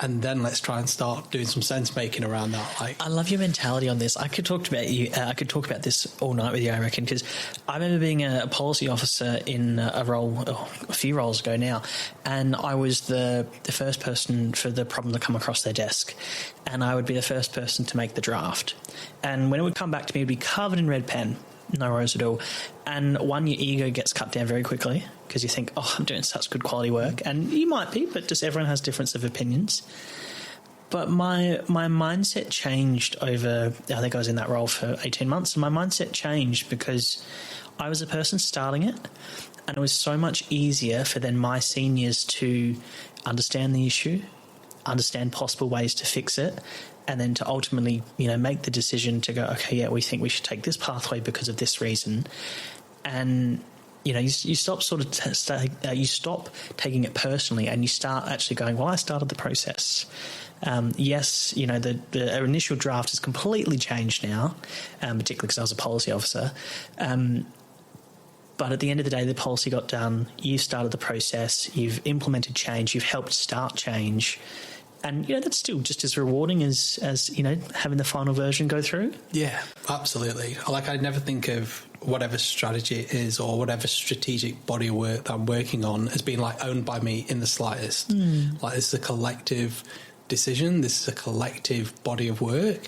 And then let's try and start doing some sense making around that. I love your mentality on this. I could talk about this all night with you, I reckon, because I remember being a policy officer in a few roles ago now, and I was the first person for the problem to come across their desk, and I would be the first person to make the draft. And when it would come back to me, it would be covered in red pen. No worries at all. And one, your ego gets cut down very quickly because you think, oh, I'm doing such good quality work. And you might be, but just everyone has difference of opinions. But my mindset changed over, I think I was in that role for 18 months, and my mindset changed because I was a person starting it, and it was so much easier for then my seniors to understand the issue, understand possible ways to fix it, and then to ultimately, make the decision to go, okay, yeah, we think we should take this pathway because of this reason. And, you stop you stop taking it personally, and you start actually going, well, I started the process. Yes, the initial draft has completely changed now, particularly because I was a policy officer. But at the end of the day, the policy got done. You started the process. You've implemented change. You've helped start change. And, that's still just as rewarding as having the final version go through. Yeah, absolutely. I'd never think of whatever strategy it is or whatever strategic body of work that I'm working on as being owned by me in the slightest. This is a collective decision. This is a collective body of work.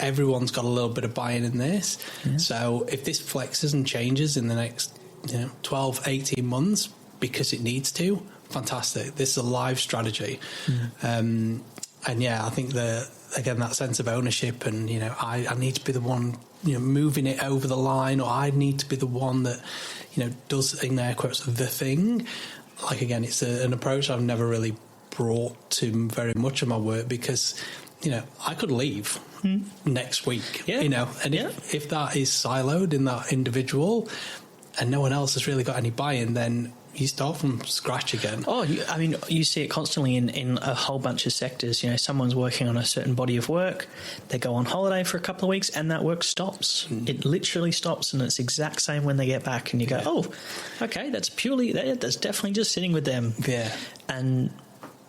Everyone's got a little bit of buy-in in this. Yeah. So if this flexes and changes in the next 12, 18 months because it needs to, fantastic. This is a live strategy. And I think that sense of ownership and, I need to be the one, moving it over the line, or I need to be the one that, does, in air quotes, the thing. Again, it's an approach I've never really brought to very much of my work because, I could leave next week, and if that is siloed in that individual and no one else has really got any buy-in, then you start from scratch again. Oh, you see it constantly in a whole bunch of sectors. Someone's working on a certain body of work, they go on holiday for a couple of weeks, and that work stops. It literally stops, and it's exact same when they get back. And you go, oh, okay, that's definitely just sitting with them. Yeah, and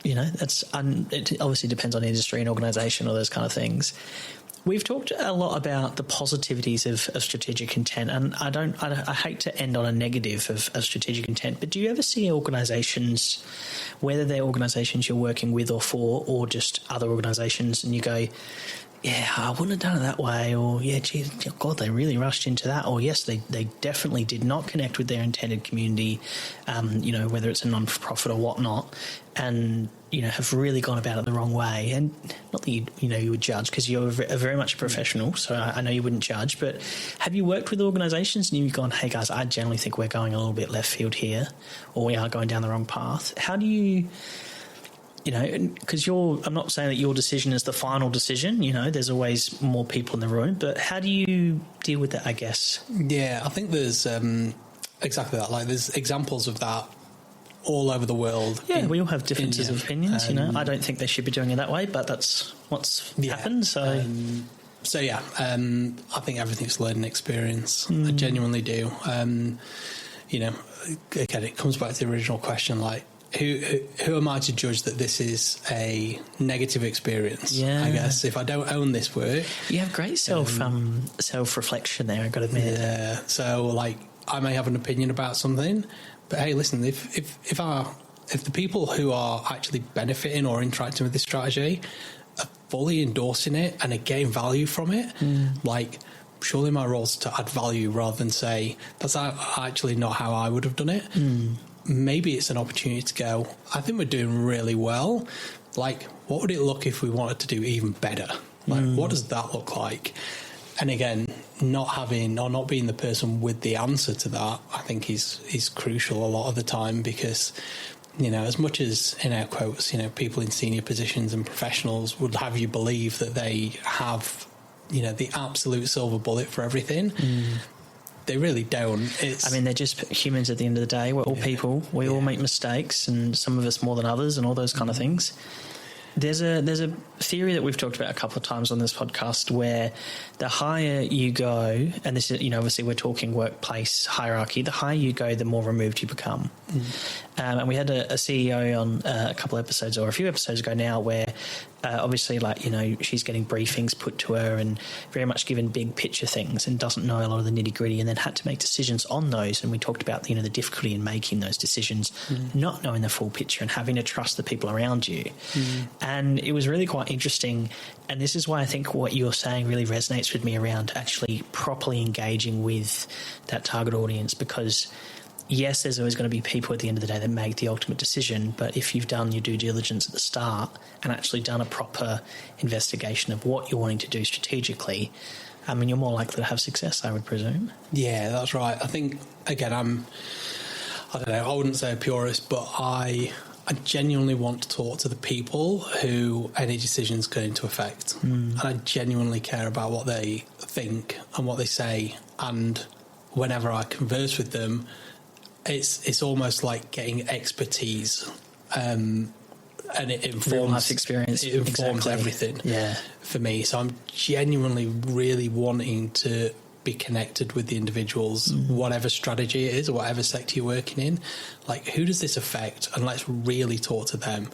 it obviously depends on industry and organisation, all those kind of things. We've talked a lot about the positivities of strategic intent, and I hate to end on a negative of strategic intent, but do you ever see organisations, whether they're organisations you're working with or for, or just other organisations, and you go, yeah, I wouldn't have done it that way, or yeah, geez, God, they really rushed into that, or yes, they definitely did not connect with their intended community, whether it's a non-for-profit or whatnot, and have really gone about it the wrong way. And not that you would judge, because you're very much a professional, so I know you wouldn't judge, but have you worked with organisations and you've gone, hey guys, I generally think we're going a little bit left field here, or we are going down the wrong path? How do you... because I'm not saying that your decision is the final decision, there's always more people in the room, but how do you deal with that, I guess? Yeah, I think there's exactly that. There's examples of that all over the world. Yeah, we all have differences of opinions, I don't think they should be doing it that way, but that's what's happened, so... I think everything's learning experience. I genuinely do. Again, it comes back to the original question, who am I to judge that this is a negative experience? Yeah. I guess if I don't own this work, you have great self-reflection there, I've got to admit. Yeah. So I may have an opinion about something, but hey, listen, if the people who are actually benefiting or interacting with this strategy are fully endorsing it and are getting value from it, surely my role is to add value rather than say that's actually not how I would have done it. Maybe it's an opportunity to go, I think we're doing really well. What would it look if we wanted to do even better? What does that look like? And again, not being the person with the answer to that, I think is crucial a lot of the time, because, as much as, in air quotes, people in senior positions and professionals would have you believe that they have, the absolute silver bullet for everything. They really don't. They're just humans at the end of the day. We're all people. We all make mistakes, and some of us more than others, and all those kind of things. There's a theory that we've talked about a couple of times on this podcast where the higher you go, and this is, obviously we're talking workplace hierarchy, the higher you go, the more removed you become. And we had a CEO on a couple of episodes or a few episodes ago now where obviously, like, you know, she's getting briefings put to her and very much given big picture things and doesn't know a lot of the nitty gritty, and then had to make decisions on those. And we talked about, you know, the difficulty in making those decisions, not knowing the full picture and having to trust the people around you. And it was really quite interesting. And this is why I think what you're saying really resonates with me around actually properly engaging with that target audience, because yes, there's always going to be people at the end of the day that make the ultimate decision, but if you've done your due diligence at the start and actually done a proper investigation of what you're wanting to do strategically, I mean, you're more likely to have success, I would presume. Yeah, that's right. I think, again, I don't know, I wouldn't say a purist, but I genuinely want to talk to the people who any decision's going to affect. And I genuinely care about what they think and what they say. And whenever I converse with them, it's almost like getting expertise, and it informs real life experience. It informs everything for me. So I'm genuinely really wanting to be connected with the individuals, whatever strategy it is or whatever sector you're working in. Like, who does this affect? And let's really talk to them.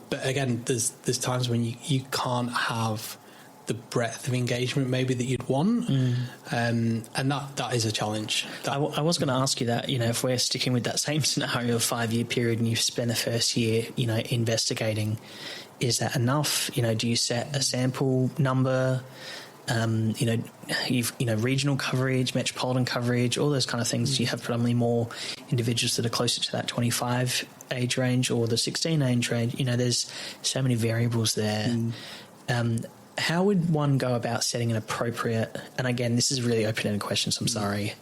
But again, there's times when you can't have the breadth of engagement maybe that you'd want, and that is a challenge. I was going to ask you that, you know, if we're sticking with that same scenario of 5-year period and you've spent the first year, you know, investigating, is that enough? You know, do you set a sample number? You know, regional coverage, metropolitan coverage, all those kind of things. Do you have predominantly more individuals that are closer to that 25 age range or the 16 age range? You know, there's so many variables there. How would one go about setting an appropriate, and again, this is really open-ended question, so I'm sorry.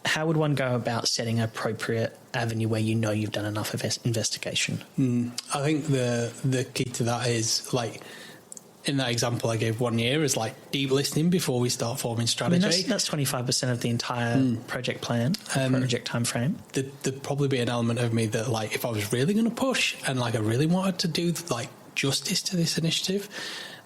How would one go about setting an appropriate avenue where you know you've done enough investigation? I think the key to that is, like, in that example I gave 1 year, is like deep listening before we start forming strategy. I mean, that's 25% of the entire project plan, project time frame. There'd probably be an element of me that, like, if I was really going to push and, like, I really wanted to do, like, justice to this initiative,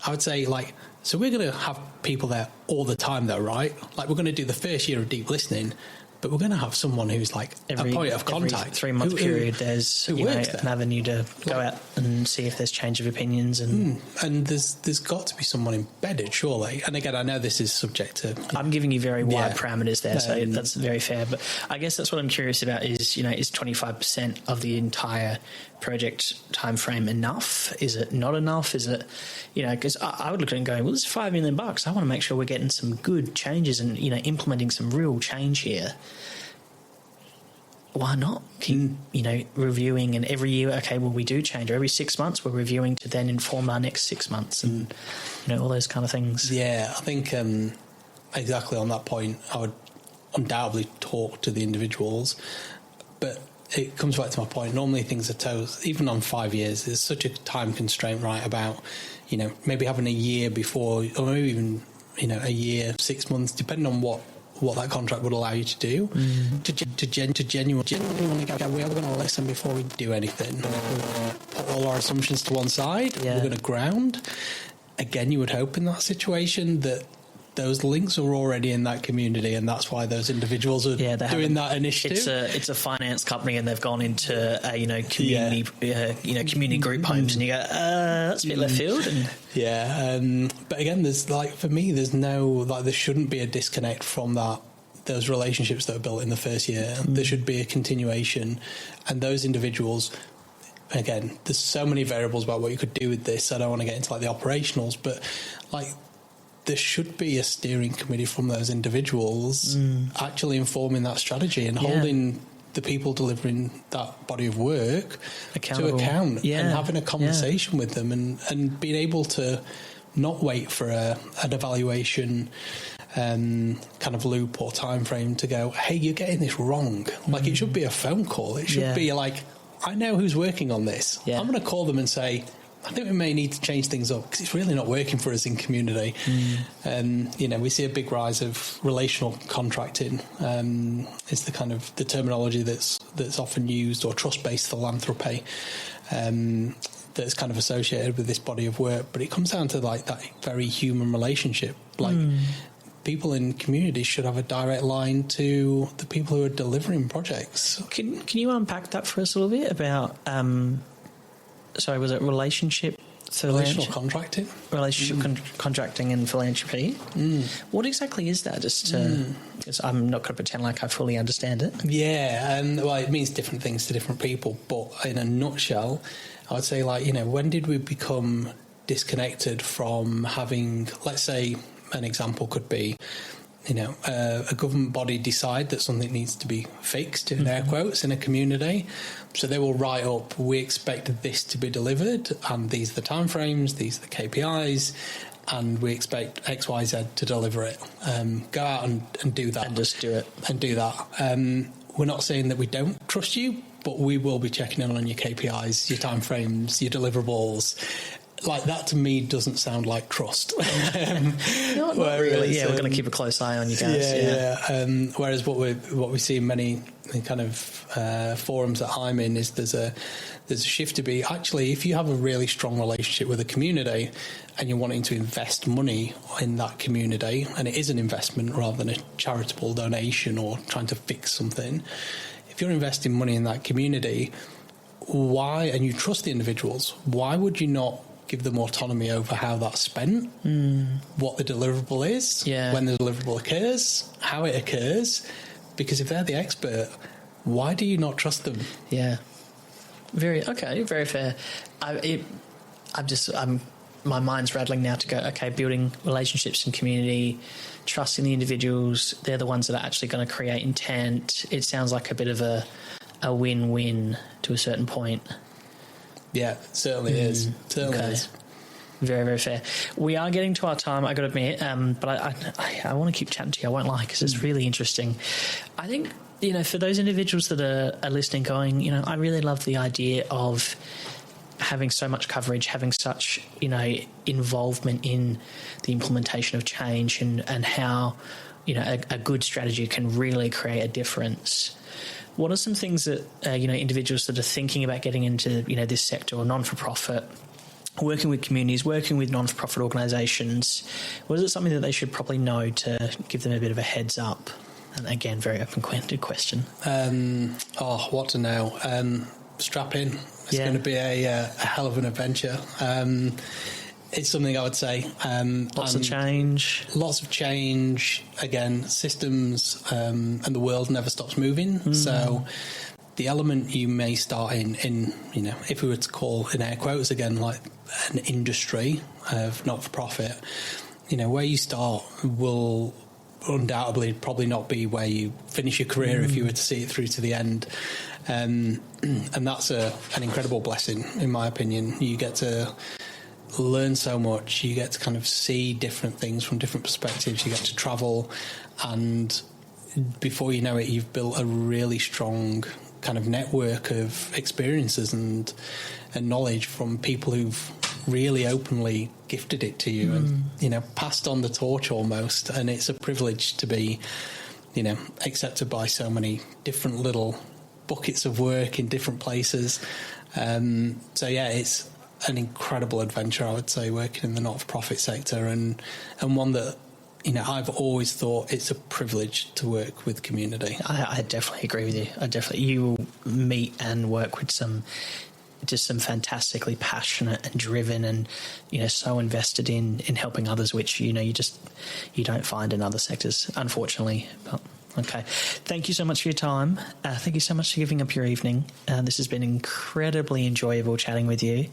I would say, like, so we're going to have people there all the time though, right? Like, we're going to do the first year of deep listening, but we're going to have someone who's, like, a point of contact. Every 3-month period, there's an avenue to go out and see if there's change of opinions. And there's got to be someone embedded, surely. And again, I know this is subject to... I'm giving you very wide parameters there, so that's very fair. But I guess that's what I'm curious about is, you know, is 25% of the entire project time frame enough? Is it not enough? Is it, you know, because I would look at it and go, well, this is $5 million. I want to make sure we're getting some good changes and, you know, implementing some real change here. Why not keep, you know, reviewing, and every year, okay, well, we do change, or every 6 months we're reviewing to then inform our next 6 months, and, you know, all those kind of things. Yeah, I think exactly on that point, I would undoubtedly talk to the individuals, but it comes back to my point. Normally things are told, even on 5 years, there's such a time constraint, right, about, you know, maybe having a year before, or maybe even, you know, a year, 6 months, depending on what that contract would allow you to do, to genuinely want to go, we are going to listen before we do anything. Put all our assumptions to one side. We're going to ground. Again, you would hope in that situation that those links are already in that community, and that's why those individuals are doing that initiative. It's a finance company, and they've gone into community community group homes, and you go, that's a bit left field. And but again, there's, like, for me, there's no, like, there shouldn't be a disconnect from those relationships that are built in the first year. There should be a continuation, and those individuals. Again, there's so many variables about what you could do with this. I don't want to get into, like, the operationals, but, like, there should be a steering committee from those individuals actually informing that strategy and holding the people delivering that body of work to account and having a conversation with them and being able to not wait for an evaluation kind of loop or time frame to go, hey, you're getting this wrong. Like, it should be a phone call. It should be like, I know who's working on this. I'm going to call them and say, I think we may need to change things up because it's really not working for us in community. You know, we see a big rise of relational contracting. It's the kind of the terminology that's often used, or trust-based philanthropy, that's kind of associated with this body of work. But it comes down to, like, that very human relationship. Like, people in communities should have a direct line to the people who are delivering projects. Can you unpack that for us a little bit about, sorry, was it relational contracting? Relationship contracting and philanthropy. What exactly is that? Just because I'm not going to pretend like I fully understand it. Yeah, well, it means different things to different people, but in a nutshell, I would say, like, when did we become disconnected from having, let's say, an example could be, a government body decide that something needs to be fixed, in air quotes, in a community. So they will write up, we expect this to be delivered, and these are the timeframes, these are the KPIs, and we expect X, Y, Z to deliver it. Go out and do that. And just do it. And do that. We're not saying that we don't trust you, but we will be checking in on your KPIs, your timeframes, your deliverables. Like, that to me doesn't sound like trust. Not really. Yeah, we're going to keep a close eye on you guys. Yeah. Whereas what we see in many kind of forums that I'm in is there's a shift to be, actually, if you have a really strong relationship with a community and you're wanting to invest money in that community, and it is an investment rather than a charitable donation or trying to fix something, if you're investing money in that community, why, and you trust the individuals, why would you not give them autonomy over how that's spent, what the deliverable is, when the deliverable occurs, how it occurs? Because if they're the expert, why do you not trust them? Yeah. Very fair. My mind's rattling now to go, okay, building relationships in community, trusting the individuals, they're the ones that are actually going to create intent. It sounds like a bit of a win-win to a certain point. Yeah, it certainly is. Certainly is. Very, very fair. We are getting to our time, I got to admit, but I want to keep chatting to you, I won't lie, because it's really interesting. I think, for those individuals that are listening going, I really love the idea of having so much coverage, having such, involvement in the implementation of change and how, a good strategy can really create a difference. What are some things that, individuals that are thinking about getting into, this sector or non-for-profit, working with communities, working with non-for-profit organisations, what is it something that they should probably know to give them a bit of a heads up? And again, very open-ended question. What to know? Strap in. It's going to be a hell of an adventure. It's something I would say. Lots of change. Lots of change. Again, systems and the world never stops moving. So the element you may start in, if we were to call, in air quotes again, like an industry of not-for-profit, where you start will undoubtedly probably not be where you finish your career if you were to see it through to the end. And that's an incredible blessing, in my opinion. You get to learn so much, you get to kind of see different things from different perspectives, you get to travel, and before you know it, you've built a really strong kind of network of experiences and knowledge from people who've really openly gifted it to you and passed on the torch almost. And it's a privilege to be accepted by so many different little buckets of work in different places. It's an incredible adventure, I would say, working in the not-for-profit sector, and one that I've always thought it's a privilege to work with community. I definitely agree with you. You will meet and work with some fantastically passionate and driven and so invested in helping others, which you don't find in other sectors, unfortunately. But okay, thank you so much for your time. Thank you so much for giving up your evening. This has been incredibly enjoyable chatting with you,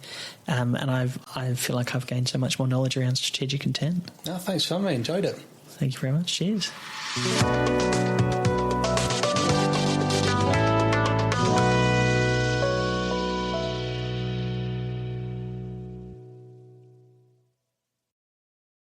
and I feel like I've gained so much more knowledge around strategic intent. Thanks for having me. Enjoyed it. Thank you very much. Cheers.